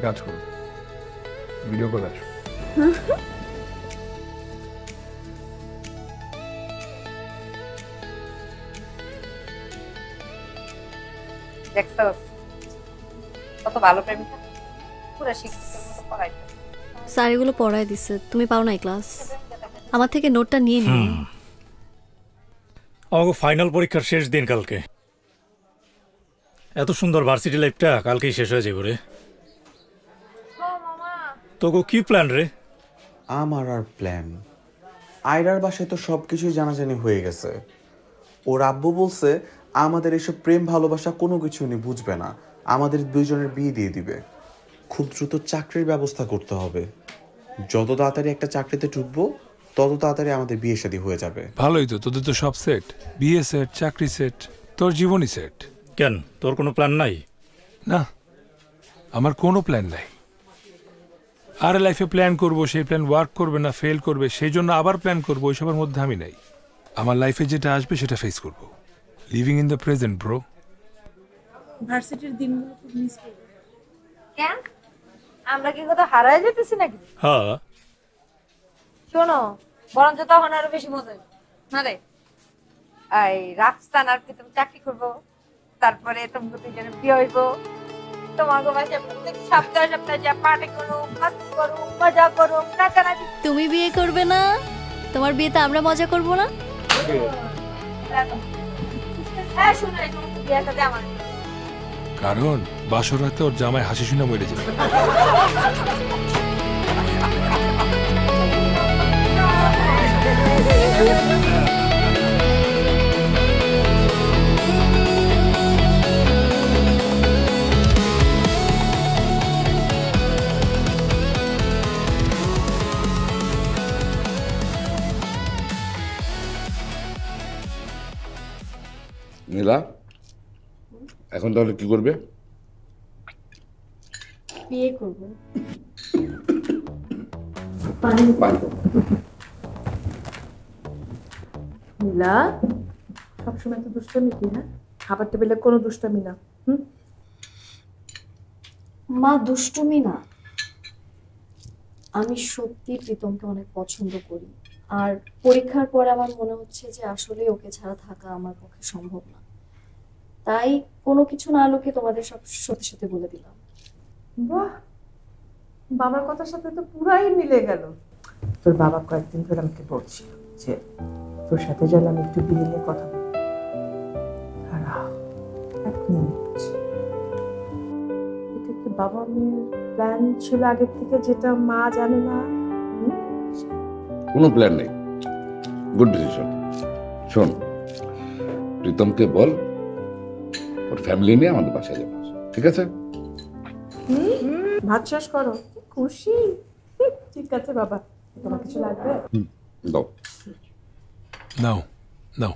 কাজ করো, ভিডিও কল আসো। দেখছস কত ভালো প্রেমিকা, পুরো শিক্ষকের মতো পড়াইতে। স্যার এগুলো পড়ায় দিছে, তুমি পাও নাই ক্লাস? আমার থেকে নোটটা নিয়ে নিও। আমাকে ফাইনাল পরীক্ষার শেষ দিন কালকে। এত সুন্দর ভার্সিটি লাইফটা কালকেই শেষ হয়ে যাবে রে। তোকে কি প্ল্যান রে? আমার আর প্ল্যান, আয়রার বাসায় তো সবকিছুই জানাজানি হয়ে গেছে। ওর আব্বু বলছে আমাদের এসব প্রেম ভালোবাসা কোনো কিছু উনি বুঝবে না, আমাদের দুইজনের বিয়ে দিয়ে দিবে। খুব দ্রুত চাকরির ব্যবস্থা করতে হবে। যত তাড়াতাড়ি একটা চাকরিতে ঢুকবো তত তাড়াতাড়ি আমাদের বিয়ে শাদী হয়ে যাবে। ভালোই তো, তোদের তো সব সেট, বিয়ে সেট, চাকরি সেট, তোর জীবনই সেট। কেন, তোর কোনো প্ল্যান নাই? না, আমার কোনো প্ল্যান নাই। আর লাইফে প্ল্যান করব, সেই প্ল্যান ওয়ার্ক করবে না, ফেল করবে, সেই জন্য আবার প্ল্যান করবো, ওইসবের মধ্যে আমি নাই। আমার লাইফে যেটা আসবে সেটা ফেস করব। Living in the present bro. ভার্সিটির দিনগুলো খুব মিস করি। কেন, আমরা কি কোথাও হারায় যেতেছি নাকি? হ্যাঁ শোনো, বরঞ্চ তখন আরো বেশি মজা হইবে না রে। এই রাফসান আর কি তুমি চাকরি করবো, তারপরে তোমাকে দুজনে বিয়ে হইব, তোমার বাসায় প্রত্যেক সপ্তাহে সপ্তাহে যা পার্টি করো, মাস্তি করো, মজা করো, নাচানাচি। তুমি বিয়ে করবে না? তোমার বিয়েতে আমরা মজা করব না? হ্যাঁ শোনো, তোমাকে বিয়ের সাথে আমার কারণ বাসর রাতে ওর জামাই হাসি শুনে মরে যাবে। নীলা, এখন তাহলে কি করবে? বিয়ে করবো। নীলা, সবসময় তো দুষ্টামি কি? হ্যাঁ, খাবার টেবিলে কোনো দুষ্টামি না। মা দুষ্টুমি না, আমি সত্যি প্রীতমকে অনেক পছন্দ করি, আর পরীক্ষার পরে আমার মনে হচ্ছে যে আসলে ওকে ছাড়া থাকা আমার পক্ষে সম্ভব না। তাই কোনো কিছু না লুকিয়ে তোমাদের সব সত্যি সত্যি বলে দিলাম। বাহ, বাবার কথার সাথে তো পুরাই মিলে গেল। তোর বাবা কয়েকদিন ধরে আমাকে বলছিল যে তোর সাথে যেন আমি একটু বিয়ে নিয়ে কথা বলি। এক মিনিট, এটা কি বাবা মেয়ের প্ল্যান ছিল আগের থেকে, যেটা মা জানে না? কোনো প্ল্যান নেই, গুড ডিসিশন। শোন, প্রীতমকে বল ওর ফ্যামিলি নিয়ে আমাদের বাসায় যাবে, ঠিক আছে? ভাত শেষ করো, খুশি? ঠিক আছে বাবা, তোমার কিছু লাগবে? দাও। নাও নাও,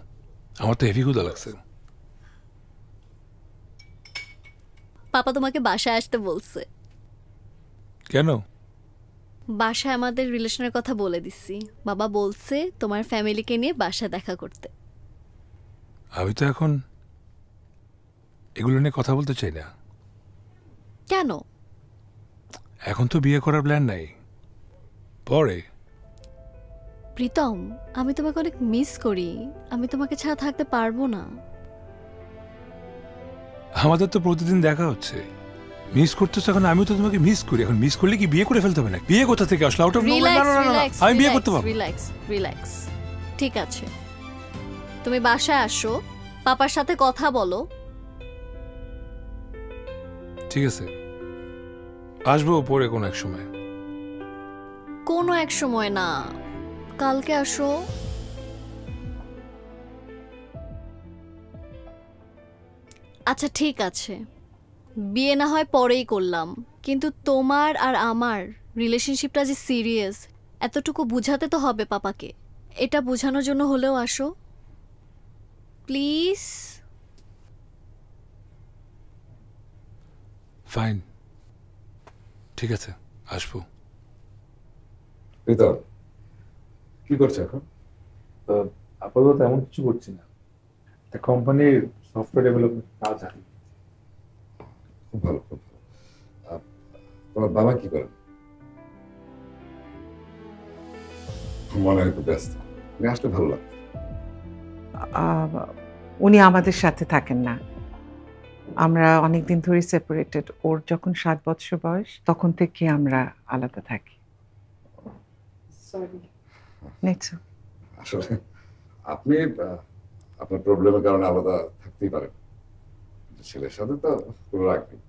আমার তো হেভি ক্ষুধা লাগছে। পাপা তোমাকে বাসায় আসতে বলছে। কেন? বাসায় আমাদের রিলেশনের কথা বলে দিছি। বাবা বলছে তোমার ফ্যামিলিকে নিয়ে বাসা দেখা করতে। আমি তো এখন এগুলো নিয়ে কথা বলতে চাই না। কেন? এখন তো বিয়ে করার প্ল্যান নাই, পরে। প্রীতম, আমি তোমাকে অনেক মিস করি, আমি তোমাকে ছাড়া থাকতে পারবো না। আমাদের তো প্রতিদিন দেখা হচ্ছে, মিস করতেছ এখন, আমিও তো তোমাকে মিস করি। এখন মিস করলে কি বিয়ে করে ফেলতে হবে না? বিয়ে কোথা থেকে আসলো? Out of nowhere. আমি বিয়ে করতে পারবো। রিল্যাক্স, ঠিক আছে, তুমি বাসায় আসো, পাপার সাথে কথা বলো। ঠিক আছে, আসবো পরে কোনো এক সময়। কোনো এক সময় না, কালকে আসো। আচ্ছা ঠিক আছে, বিয়ে না হয় পরেই করলাম, কিন্তু তোমার আর আমার রিলেশনশিপটা যে সিরিয়াস, এতটুকু বুঝাতে তো হবে পাপাকে। এটা বোঝানোর জন্য হলেও আসো প্লিজ। ফাইন, ঠিক আছে, আসবো। প্রীতম কি করছো এখন? আপাতত এমন কিছু করছি না, একটা কোম্পানির সফটওয়্যার ডেভেলপমেন্ট কাজ আছে। খুব ভালো, খুব ভালো। তোমার বাবা কি করেন? মনে হয় খুব ব্যস্ত, আমি আসলে ভালো লাগতো। উনি আমাদের সাথে থাকেন না, আমরা অনেকদিন ধরে সেপারেটেড। ওর যখন 7 বছর বয়স তখন থেকে আমরা আলাদা থাকি। আসলে আপনি আপনার প্রবলেমের কারণে আলাদা থাকতেই পারেন, ছেলের সাথে তো কোনো রাগ নেই।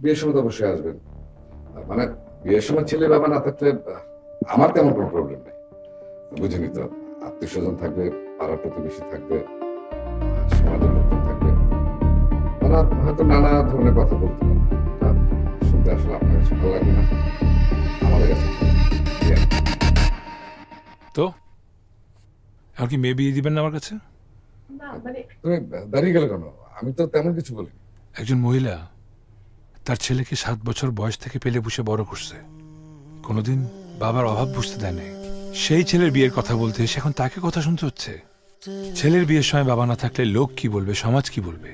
বিয়ের সময় তো অবশ্যই আসবেন, মানে বিয়ের সময় ছেলে বাবা না থাকলে আমার তেমন কোনো প্রবলেম নেই, বুঝিনি তো। আত্মীয় স্বজন থাকবে, পাড়া প্রতিবেশী থাকবে, সমাজের লোকজন থাকবে, তারা হয়তো নানা ধরনের কথা বলতে পারবে, শুনতে আসলে আপনার কাছে ভালো লাগবে না, আমাদের কাছে। তো আর কি মেয়ে বিয়ে দিবেন না আমার কাছে? তুমি দাঁড়িয়ে গেলে কেন? আমি তো তেমন কিছু বলিনি। একজন মহিলা তার ছেলেকে 7 বছর বয়স থেকে পেলে পুষে বড় করছে, কোনোদিন বাবার অভাব বুঝতে দেয় নাই। সেই ছেলের বিয়ের কথা বলতে এসে এখন তাকে কথা শুনতে হচ্ছে। ছেলের বিয়ের সময় বাবা না থাকলে লোক কি বলবে, সমাজ কি বলবে?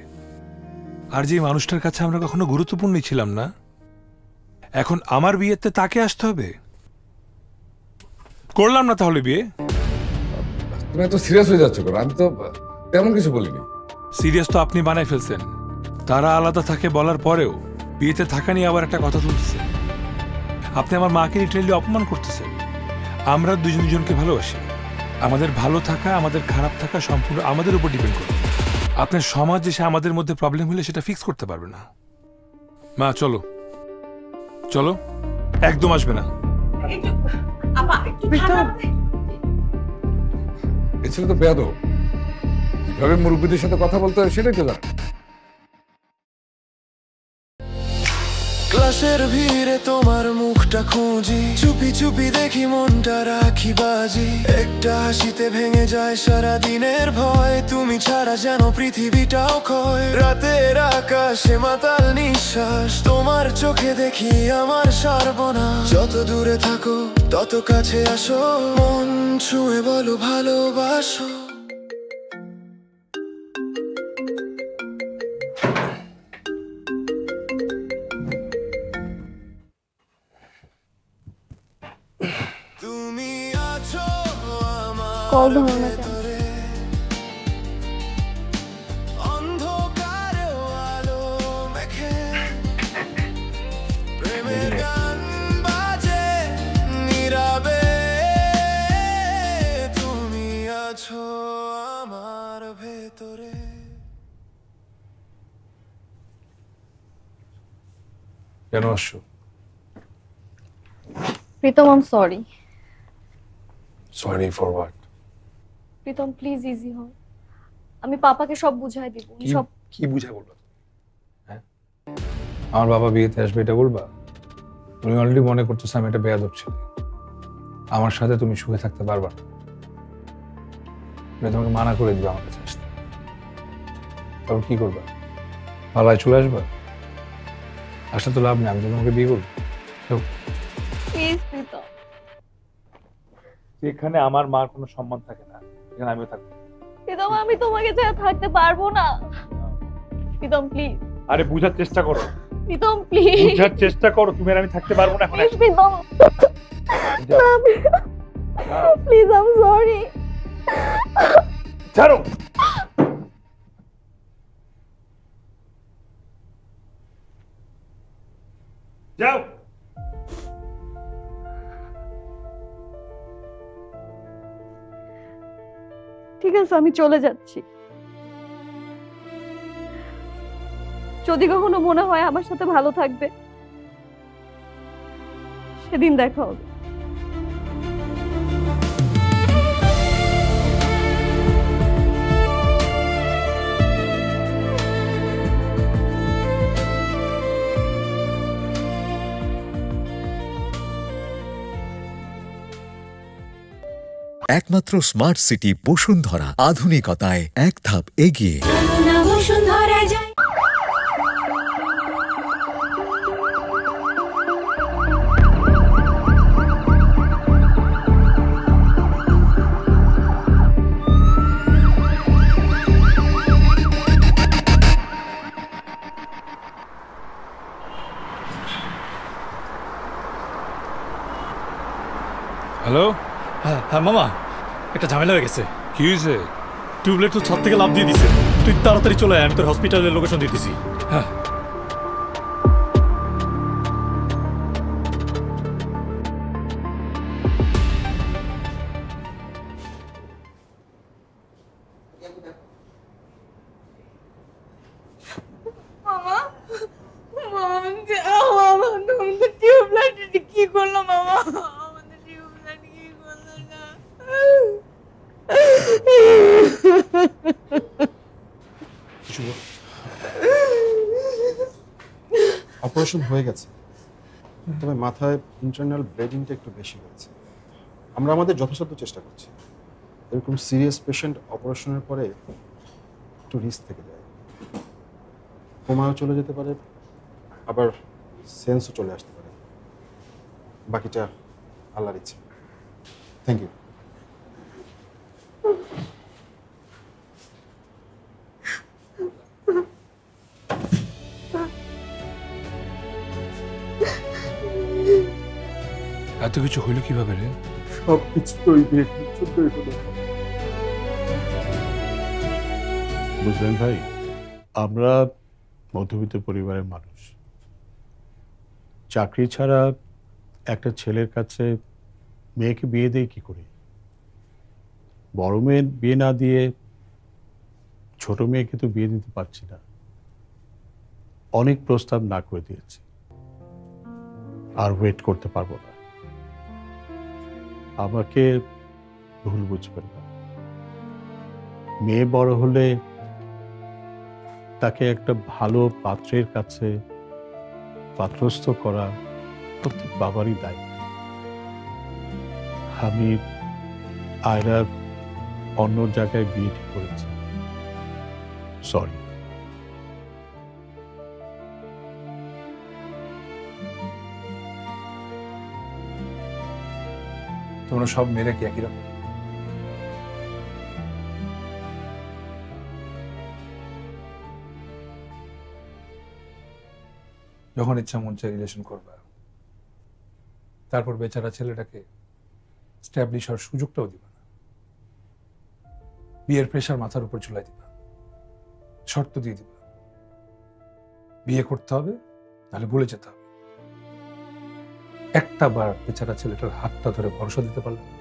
আর যে মানুষটার কাছে আমরা কখনো গুরুত্বপূর্ণই ছিলাম না, এখন আমার বিয়েতে তাকে আসতে হবে। করলাম না তাহলে বিয়ে। তুমি এত সিরিয়াস হয়ে যাচ্ছ কেন? আমি তো তেমন কিছু বলিনি। সিরিয়াস তো আপনি বানাই ফেলছেন। তারা আলাদা থাকে বলার পরেও বিয়েতে থাকা নিয়ে আবার একটা কথা তুলতেছেন। আপনি আমার মাকে লিটারেলি অপমান করতেছেন। আমরা দুজন দুজনকে ভালোবাসি, আমাদের ভালো থাকা আমাদের খারাপ থাকা সম্পূর্ণ আমাদের উপর ডিপেন্ড করে। আপনার সমাজ এসে আমাদের মধ্যে প্রবলেম হলে সেটা ফিক্স করতে পারবে না। মা চলো চলো, একদম আসবে না। এ ছেলে তো বেয়াদব, কিভাবে মুরব্বীদের সাথে কথা বলতে হয় সেটাই তো জানে। ক্লাসের ভিড়ে তোমার মুখটা খুঁজি, চুপি চুপি দেখি মনটা রাখি বাজি, একটা হাসিতে ভেঙে যায় সারা দিনের ভয়, তুমি ছাড়া যেন পৃথিবীটাও ক্ষয়। রাতের আকাশে মাতাল নিঃশ্বাস, তোমার চোখে দেখি আমার সর্বনাশ। যত দূরে থাকো তত কাছে আসো, মন ছুঁয়ে বলো ভালোবাসো। কল ধরো না কেন? কেন আসছো? Pritam, I am sorry. Sorry for what? Pritam please easy হও, আমি পাপাকে সব বুঝাই দিব। সব কি বুঝাই বলবা? হ্যাঁ, আমার বাবা বিয়েতে আসবে এটা বলবা? তুমি অলরেডি মনে করতেছো আমি একটা বেয়াদব ছেলে, আমার সাথে তুমি সুখে থাকতে পারবা না। তোমাকে মানা করে দিবে আমার কাছে আসতে, তখন কি করবা? পালায় চলে আসবা? আসলে তো লাভ নেই, আমি তো তোমাকে বিয়ে করবো। প্লিজ প্রীতম। এখানে আমার মার কোনো সম্মান থাকে না, এখানে আমিও থাকবো। প্রীতম, আমি তোমাকে ছাড়া থাকতে পারবো না। প্রীতম প্লিজ। আরে বুঝার চেষ্টা করো। প্রীতম প্লিজ। বুঝার চেষ্টা করো, তুমি আর আমি থাকতে পারবো না এখন। Pritam please, I am sorry. ছাড়ো। যাও। ঠিক আছে, আমি চলে যাচ্ছি। যদি কখনো মনে হয় আমার সাথে ভালো থাকবে, সেদিন দেখা হবে। একমাত্র স্মার্ট সিটি বসুন্ধরা, আধুনিকতায় এক ধাপ এগিয়ে। হ্যালো। হ্যাঁ মামা, একটা ঝামেলা হয়ে গেছে। কি হয়েছে? টিউবলাইট তো ছাদ থেকে লাফ দিয়ে দিছে। তুই তাড়াতাড়ি চলে আয়, আমি তোর হসপিটালের লোকেশন দিতেছি। হ্যাঁ কি করলো মামা? আমাদের টিউবলাইট কি করলো না? অপারেশন হয়ে গেছে, তবে মাথায় ইন্টারনাল ব্লিডিংটা একটু বেশি হয়েছে। আমরা আমাদের যথাসাধ্য চেষ্টা করছি। এরকম সিরিয়াস পেশেন্ট অপারেশনের পরে একটু রিস্ক থেকে যায়, কোমাও চলে যেতে পারে, আবার সেন্সও চলে আসতে পারে। বাকিটা আল্লাহর ইচ্ছে। Thank you. এত কিছু হইল কিভাবে রে? সব কিছু তো বুঝলেন ভাই, আমরা মধ্যবিত্ত পরিবারের মানুষ। চাকরি ছাড়া একটা ছেলের কাছে মেয়েকে বিয়ে দেয় কি করে? বড় মেয়ে বিয়ে না দিয়ে ছোট মেয়েকে তো বিয়ে দিতে পারছি না। অনেক প্রস্তাব না করে দিয়েছি, আর ওয়েট করতে পারবো না। আমাকে ভুল বুঝবেন না। মেয়ে বড় হলে তাকে একটা ভালো পাত্রের কাছে পাত্রস্থ করা প্রত্যেক বাবারই দায়িত্ব। আমি আয়রা অন্য জায়গায় বিয়ে ঠিক করেছি। সরি। তোমরা সব মেয়েরা কি একই রকম? যখন ইচ্ছা মন চায় রিলেশন করবা, তারপর বেচারা ছেলেটাকে স্ট্যাবলিশ হওয়ার সুযোগটাও দিবা না। বিয়ের প্রেশার মাথার উপর ঝুলাই দিবা, শর্ত দিয়ে দিবা, বিয়ে করতে হবে, নাহলে ভুলে যেতে হবে। একটা বার বেচারা ছেলেটার হাতটা ধরে ভরসা দিতে পারলাম না,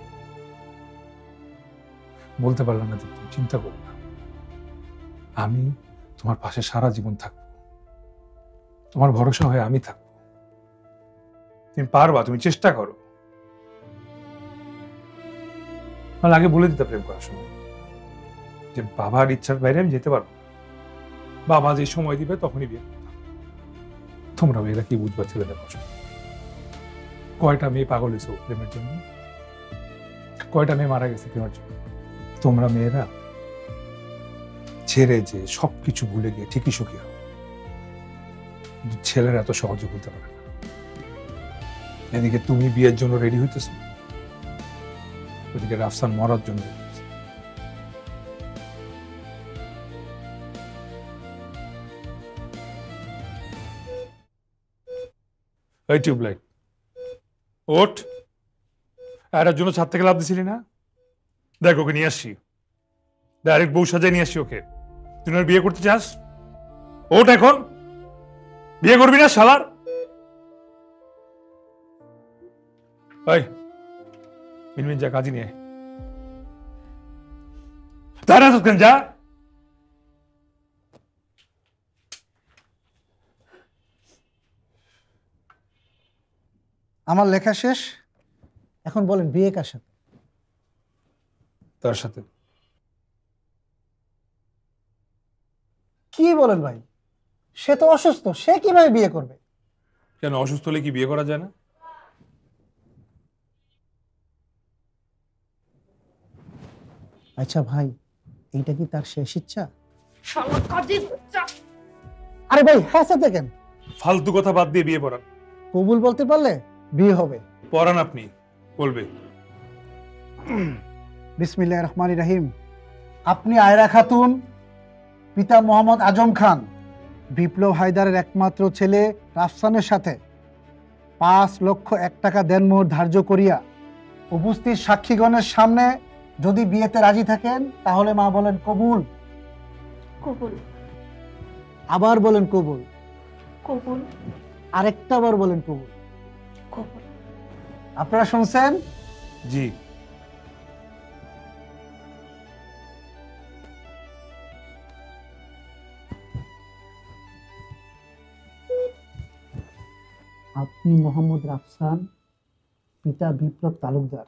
বলতে পারলাম না যে তুমি চিন্তা করো না, আমি তোমার পাশে সারা জীবন থাকবো, তোমার ভরসা হয়ে আমি থাকবো, তুমি পারবা, তুমি চেষ্টা করো। মানে আগে বলে দিতে প্রেম করার সময় যে বাবার ইচ্ছার বাইরে আমি যেতে পারবো, বাবা যে সময় দিবে তখনই বিয়ে করতাম। তোমরা মেয়েরা কি বুঝবা ছেলেদের কষ্ট? কয়টা মেয়ে পাগল হয়েছে প্রেমের জন্য, কয়টা মেয়ে মারা গেছে প্রেমের জন্য। তোমরা মেয়েরা ছেড়ে যে সবকিছু ভুলে গিয়ে ঠিকই সুখী হও, কিন্তু ছেলেরা এত সহজে ভুলতে পারে না। এদিকে তুমি বিয়ের জন্য রেডি হইতেছ, ওদিকে রাফসান মরার জন্য। এই টিউবলাইট ওঠ, এর জন্য ছাদ থেকে লাভ দিছিলি না? দেখ ওকে নিয়ে আসছি, ডাইরেক্ট বউ সাজায় নিয়ে আসছি ওকে। তুই আর বিয়ে করতে চাস? ওঠ এখন, বিয়ে করবি না শালার? এই মিনমিন যা কাজী নিয়ে তারা তোকেন যা। আমার লেখা শেষ, এখন বলেন বিয়ে কার সাথে? তার সাথে। কি বলেন ভাই, সে তো অসুস্থ, সে কিভাবে বিয়ে করবে? কেন অসুস্থ হলে কি বিয়ে করা যায় না? আচ্ছা ভাই, এইটা কি তার শেষ ইচ্ছা? আরে ভাই হ্যাঁ সাথে কেন? ফালতু কথা বাদ দিয়ে বিয়ে পড়ান। কবুল বলতে পারলে বিয়ে হবে। পড়ান আপনি, বলবে। বিসমিল্লাহির রহমানির রহিম। আপনি আয়রা খাতুন, পিতা মোহাম্মদ আজম খান, বিপ্লব হায়দারের একমাত্র ছেলে রাফসানের সাথে 5,01,000 টাকা দেনমোহর ধার্য করিয়া উপস্থিত সাক্ষীগণের সামনে যদি বিয়েতে রাজি থাকেন তাহলে মা বলেন কবুল। কবুল। আবার বলেন কবুল। কবুল। আরেকটা বার বলেন কবুল। কবুল। আপনারা শুনছেন? জি। আপনি মোহাম্মদ রাফসান, পিতা বিপ্লব তালুকদার,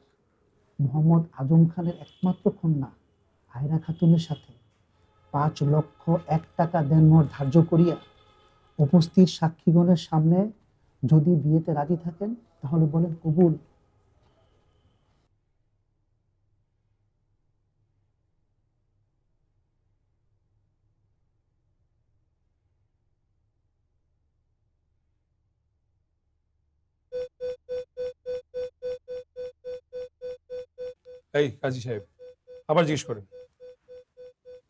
মোহাম্মদ আজম খানের একমাত্র কন্যা আয়রা খাতুনের সাথে 5,01,000 টাকা দেনমোহর ধার্য করিয়া উপস্থিত সাক্ষীগণের সামনে যদি বিয়েতে রাজি থাকেন তাহলে বলেন কবুল। এই কাজী সাহেব আবার জিজ্ঞেস করেন।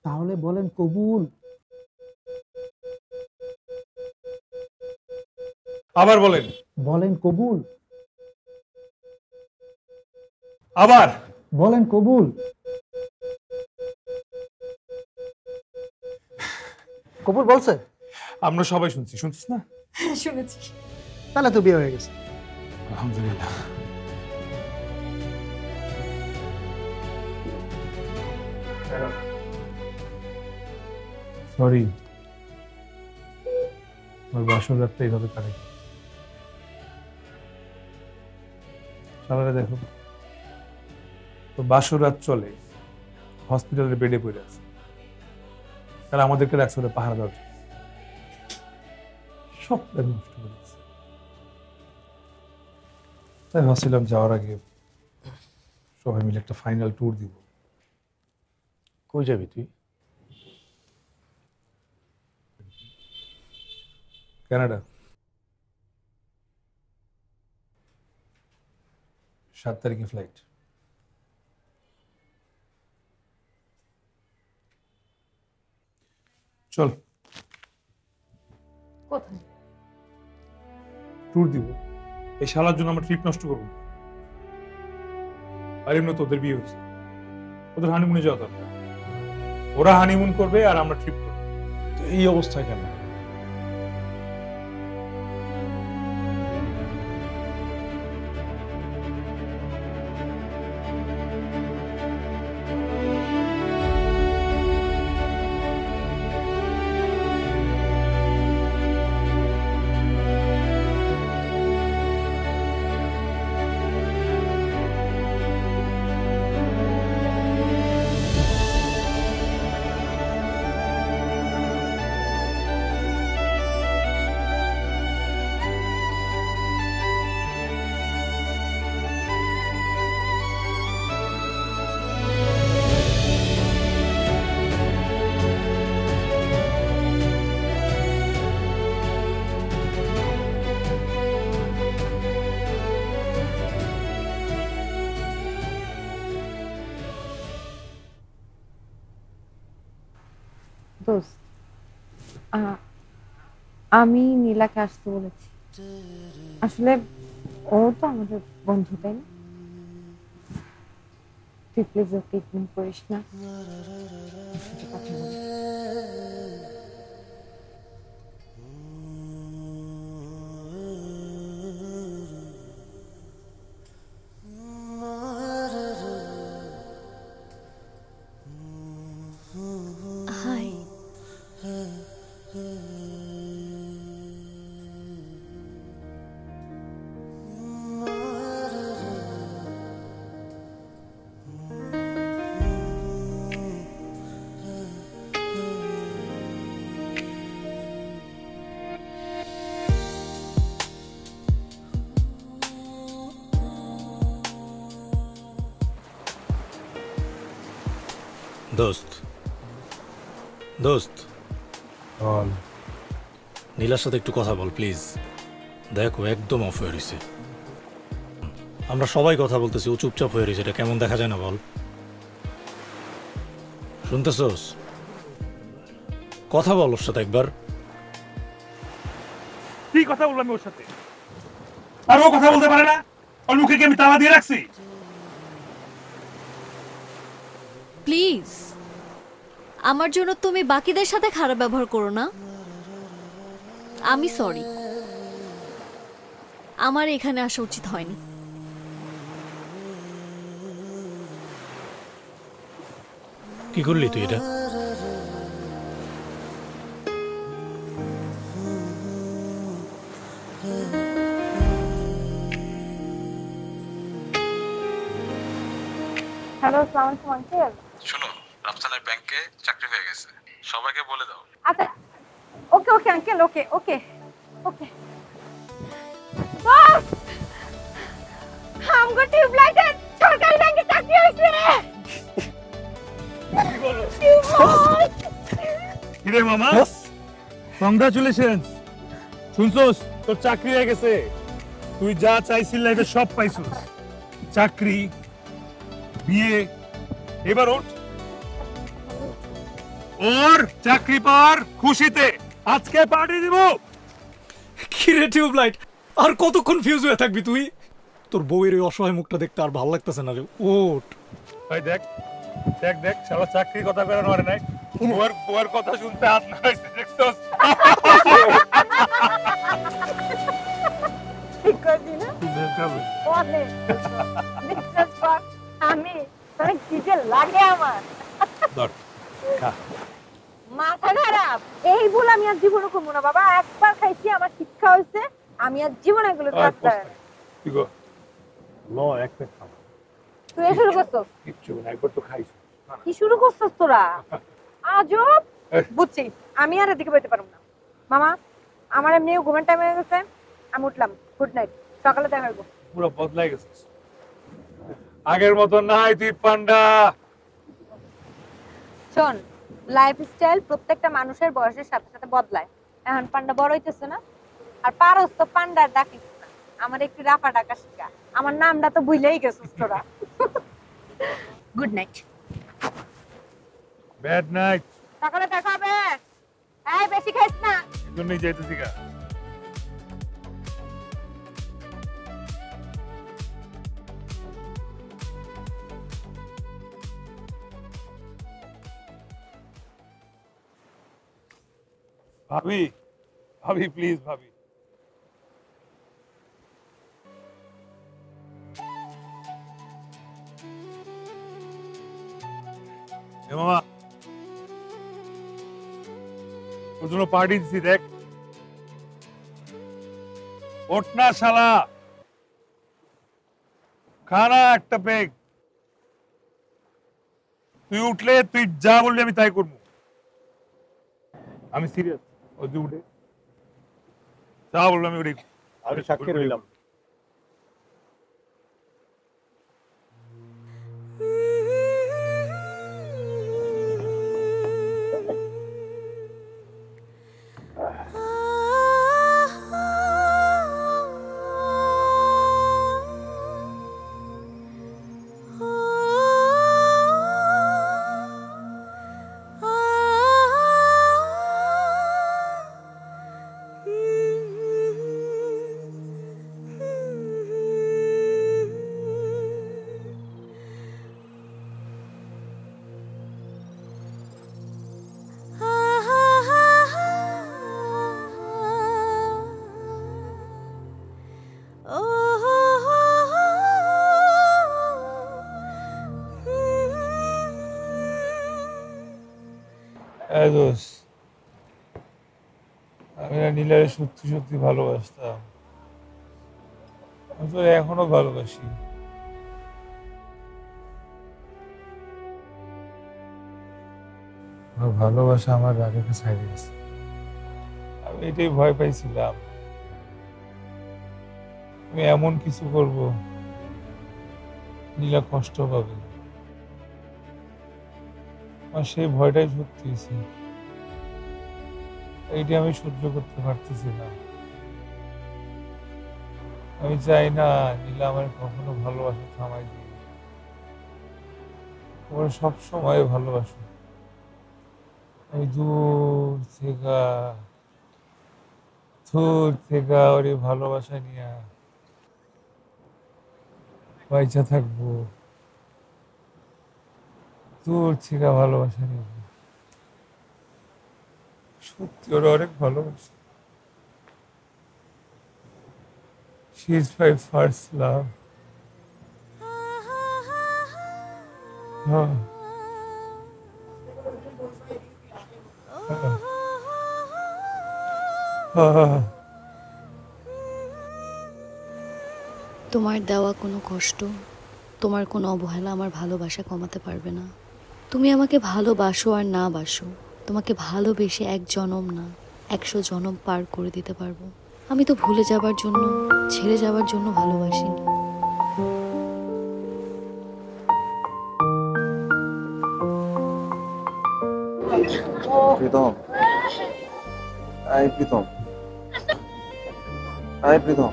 তাহলে বলেন কবুল। আবার বলেন। বলেন কবুল। আবার বলেন কবুল। কবুল বলছে? আমরা সবাই শুনছি, শুনছিস না? শুনেছি। তাহলে তো বিয়ে হয়ে গেছে। আলহামদুলিল্লাহ। সরি, আমার বাসর রাতটা এইভাবে কাটে। সারারা দেখো, তো বাসর রাত চলে হসপিটালের বেডে পড়ে আছে, তারা আমাদেরকে রাখছে ওদের পাহারা দেওয়ার জন্য। সব প্ল্যান নষ্ট করে দিচ্ছে। তাই ভাবছিলাম যাওয়ার আগে সবাই মিলে একটা ফাইনাল ট্যুর দিব। কই যাবি তুই? কানাডা। 7 তারিখে ফ্লাইট। চল কোথায়? ট্যুর দিব। এই শালার জন্য আমরা ট্রিপ নষ্ট করবো। আর এমনি তোদের বিয়ে হচ্ছে, ওদের হানিমুনে যাওয়া দরকার। ওরা হানিমুন করবে আর আমরা ট্রিপ করবো। এই অবস্থায় কেন? দোস্ত, আমি নীলাকে আসতে বলেছি। আসলে ও তো আমাদের বন্ধু, তাই না? তুই প্লিজ ওকে ইগনোর করিস না। হাই। দোস্ত, দোস্ত বল। নীলার সাথে একটু কথা বল প্লিজ। দেখো একদম অফ হয়ে রয়েছে। আমরা সবাই কথা বলতেছি, ও চুপচাপ হয়ে রয়েছে। এটা কেমন দেখা যায় না বল? শুনতেছোস? কথা বল ওর সাথে একবার। কি কথা বললাম ওর সাথে? আর ও কথা বলতে পারে না? ওর মুখে কি আমি তালা দিয়ে রাখছি? প্লিজ আমার জন্য তুমি বাকিদের সাথে খারাপ ব্যবহার করো না। আমি সরি, আমার এখানে আসা উচিত হয়নি। কি করলি তুই এটা? হ্যালো, আসসালামু আলাইকুম আঙ্কেল। শোনো, রাফসানের ব্যাংকে চাকরি হয়ে গেছে, সবাইকে বলে দাও। আচ্ছা, ওকে ওকে আঙ্কেল, ওকে ওকে ওকে। বস, আমগো টিউবলাইটে সরকারি ব্যাংকে চাকরি হইছে। কিরে মামা, কংগ্রাচুলেশনস। শুনছস, তোর চাকরি হয়ে গেছে। তুই যা চাইছিস লাইফে সব পাইছস, চাকরি, বিয়ে। এবার ওঠ, ওর চাকরি পাওয়ার খুশিতে আজকে পার্টি দিব। কিরে টিউবলাইট, আর কতক্ষণ ফিউজ হয়ে থাকবি তুই? তোর বউয়ের ওই অসহায় মুখটা দেখতে আর ভালো লাগতেছে না রে। ওঠ ভাই, দেখ দেখ দেখ, শালা চাকরির কথা বেরোনো হয় নাই, বউয়ের কথা শুনতে হাত নাড়াইছে, দেখছস? ঠিক করলি না? বলে বিশ্বাস কর, আমি তোরে কি যে লাগে আমার। মাথা খারাপ, এই ভুল আমি আর জীবনে করবো না বাবা। একবার খাইছি, আমার শিক্ষা হয়েছে, আমি আর জীবনে এগুলো করতে পারবো না। তুই শুরু করছস? কি শুরু করছস তোরা? আজব, বুঝছি, আমি আর এদিকে বইতে পারবো না। মামা, আমার এমনিও ঘুমের টাইম হয়ে গেছে, আমি উঠলাম। গুড নাইট, সকালে দেখা হইব। পুরো বদলাই গেছিস, আগের মতো নাই তুই পান্ডা। শোন, লাইফস্টাইল প্রত্যেকটা মানুষের বয়সের সাথে সাথে বদলায়। এখন পান্ডা বড় হইতেছে না, আর পারস তো পান্ডার ডাকিস না, আমার একটু রাফা ডাকা শিখা। আমার নামটা তো ভুলেই গেছিস তোরা। Good night. Bad night. সকালে দেখা হবে। এই বেশি খাইস না। এজন্যই যাইতেছি গা। ভাবি, ভাবি প্লিজ, ভাবি। মামা, ওর জন্য পার্টি দিচ্ছি, দেখ। ওঠ না শালা, খানা একটা পেগ। তুই উঠলে, তুই যা বললি আমি তাই করবো। আমি সিরিয়াস। ও যে উঠে যা বললো আমি উঠে। আমি সাক্ষী রইলাম। আমি না নীলারে সত্যি সত্যি ভালোবাসতাম, আমি তোর এখনো ভালোবাসি। ভালোবাসা আমার রাগেকে ছাড়িয়ে গেছে। আমি এটাই ভয় পাইছিলাম, আমি এমন কিছু করব নীলা কষ্ট পাবে। আমার সেই ভয়টাই সত্যি হয়েছে। এইটা আমি সহ্য করতে পারতেছি না। আমি চাই না নীলা আমার কখনো ভালোবাসা থামাই দিই। ওরা সব সময় ভালোবাসো। আমি দূর থেকে ওর ভালোবাসা নিয়ে বাইচা থাকবো। দূর থেকে ভালোবাসা নেই, সত্যি ওরা অনেক ভালোবাসে। She is my first love. তোমার দেওয়া কোনো কষ্ট, তোমার কোনো অবহেলা আমার ভালোবাসা কমাতে পারবে না। তুমি আমাকে ভালোবাসো আর না বাসো, তোমাকে ভালোবেসে এক জনম না 100 জনম পার করে দিতে পারবো। আমি তো ভুলে যাবার জন্য, ছেড়ে যাবার জন্য ভালোবাসিনি। প্রীতম, আই প্রীতম, আই প্রীতম,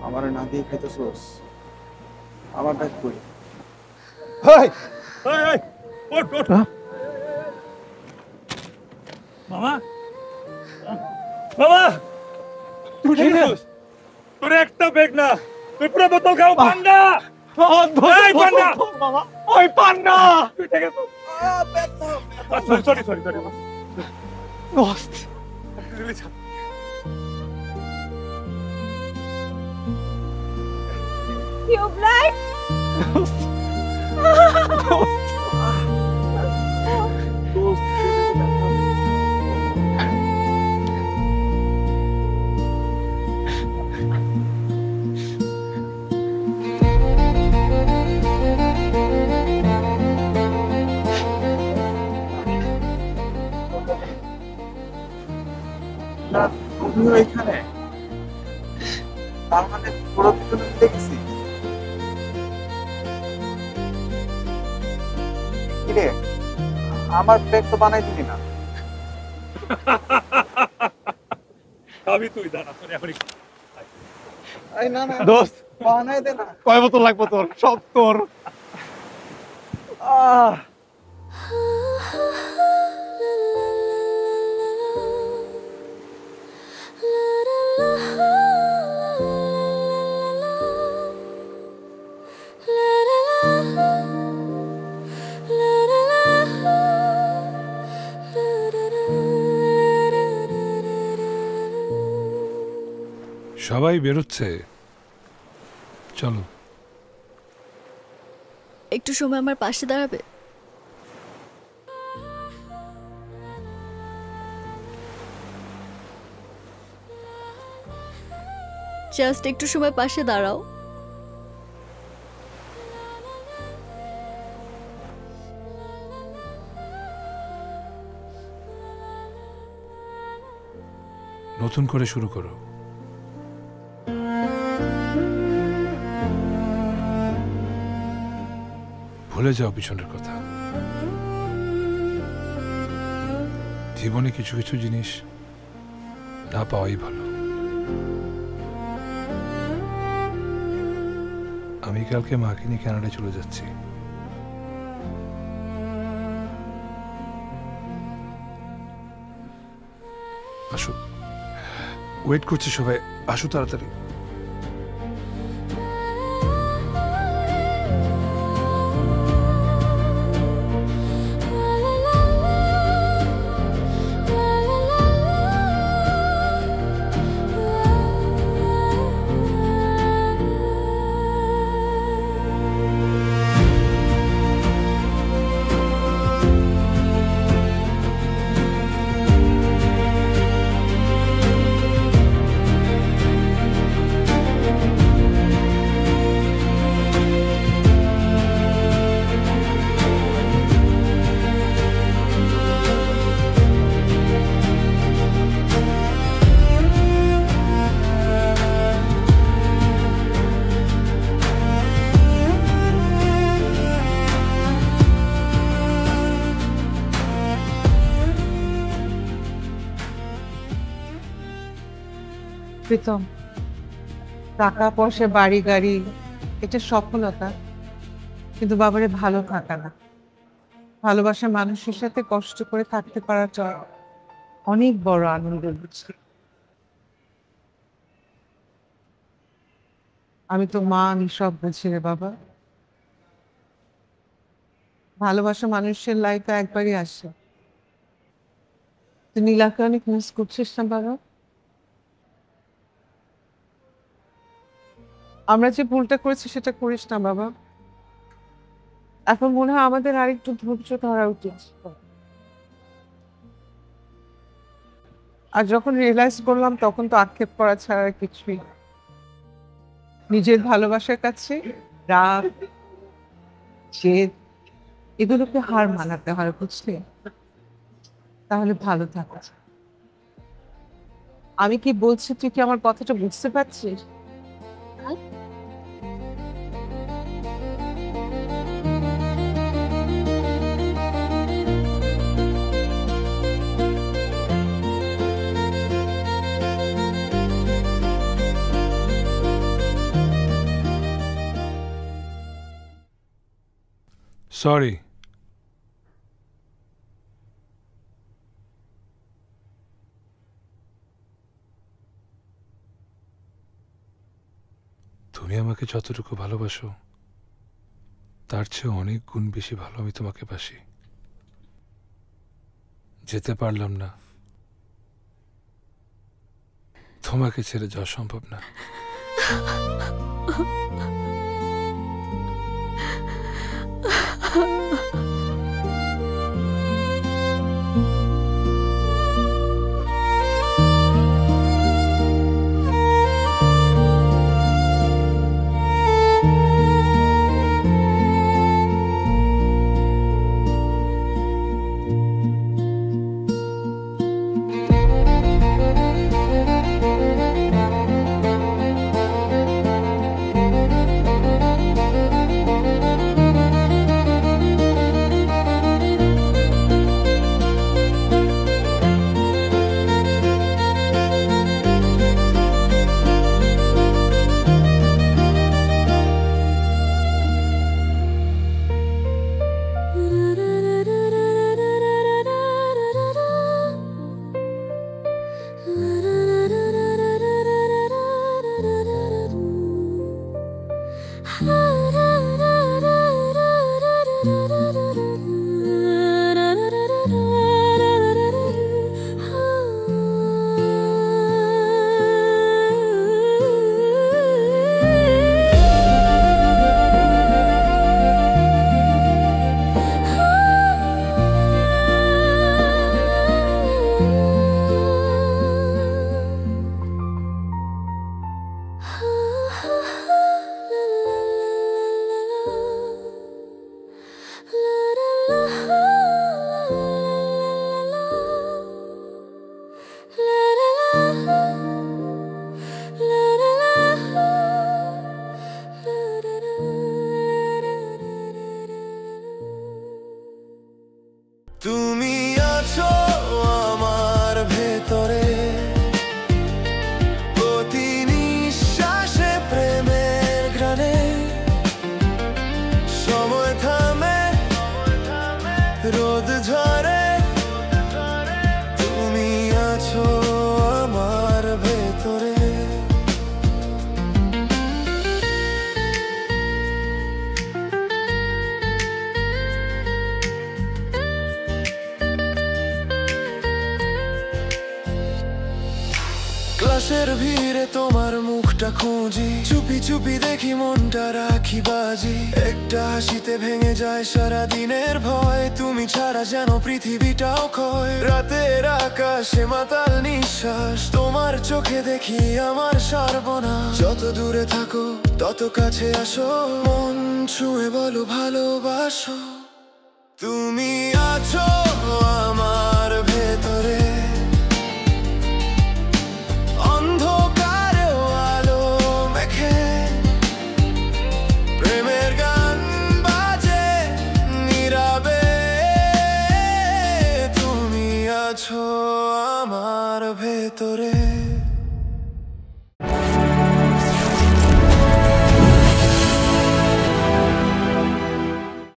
আমার না দিয়ে খাইতেছোস, আমার ব্যাগ করি। মামা, মামা, তুই শুনছিস? তোর একটা ব্যাগ না, তুই পুরো বোতল খাও। পান্ডা, এই পান্ডা, মামা, ওই পান্ডা। তুই ঠিক আছে? সরি সরি সরি দোস্ত, টিউবলাইট তুমিও এখানে? তার মানে পুরো পিছনে দেখছি। কিরে, আমার ব্যাগ তো বানাই দিলি না। আমি তুই দাঁড়া, তোর এখনই এই না না দোস্ত, বানাই দে না। কয় বোতল লাগবে তোর? সব তোর। সবাই বেরোচ্ছে, চলো। একটু সময় আমার পাশে দাঁড়াবে? জাস্ট একটু সময় পাশে দাঁড়াও। নতুন করে শুরু করো। ভুলে যাও পিছনের কথা। জীবনে কিছু কিছু জিনিস না পাওয়াই ভালো। আমি কালকে মাকে নিয়ে কানাডায় চলে যাচ্ছি। আসো, ওয়েট করছি সবাই, আসো তাড়াতাড়ি। প্রীতম, টাকা পয়সা বাড়ি গাড়ি এটা সফলতা, কিন্তু বাবারে ভালো থাকা না। ভালোবাসা মানুষের সাথে কষ্ট করে থাকতে পারাটা অনেক বড় আনন্দের বিষয়। আমি তো মা, আমি সব বুঝি রে বাবা। ভালোবাসা মানুষের লাইফে একবারই আসে। তুই নীলাকে অনেক মিস করছিস না বাবা? আমরা যে ভুলটা করেছি সেটা করিস না বাবা। এখন মনে হয় আমাদের আরেকটু ধৈর্য ধরা উচিত। আর যখন রিয়েলাইজ করলাম তখন তো আক্ষেপ করা ছাড়া কিছুই না। নিজের ভালোবাসার কাছে রাগ, জেদ এগুলোকে হার মানাতে হয়, বুঝলি? তাহলে ভালো থাকা যায়। আমি কি বলছি তুই কি আমার কথাটা বুঝতে পারছিস? সরি। তুমি আমাকে যতটুকু ভালোবাসো তার চেয়ে অনেক গুণ বেশি ভালো আমি তোমাকে বাসি। যেতে পারলাম না, তোমাকে ছেড়ে যাওয়া সম্ভব না। তুমি আছো আমার ভেতরে, প্রতি নিঃশ্বাসে প্রেমের ঘ্রাণে। সময় থামে, রোদ ঝরে, তুমি আছো আমার ভেতরে। ক্লাসের ভিড়ে তোমার মুখটা খুঁজি, চুপি চুপি দেখি মনটা রাখি বাজি। একটা হাসিতে ভেঙে যায় সারা দিনের ভয়, তুমি ছাড়া যেন পৃথিবীটাও ক্ষয়। রাতের আকাশে মাতাল নিঃশ্বাস, তোমার চোখে দেখি আমার সর্বনাশ। যত দূরে থাকো তত কাছে আসো, মন ছুঁয়ে বলো ভালোবাসো। তুমি আছো আমার ভেতরে, অন্ধকারেও আলো মেখে। প্রেমের গান বাজে নীরবে, তুমি আছো আমার ভেতরে।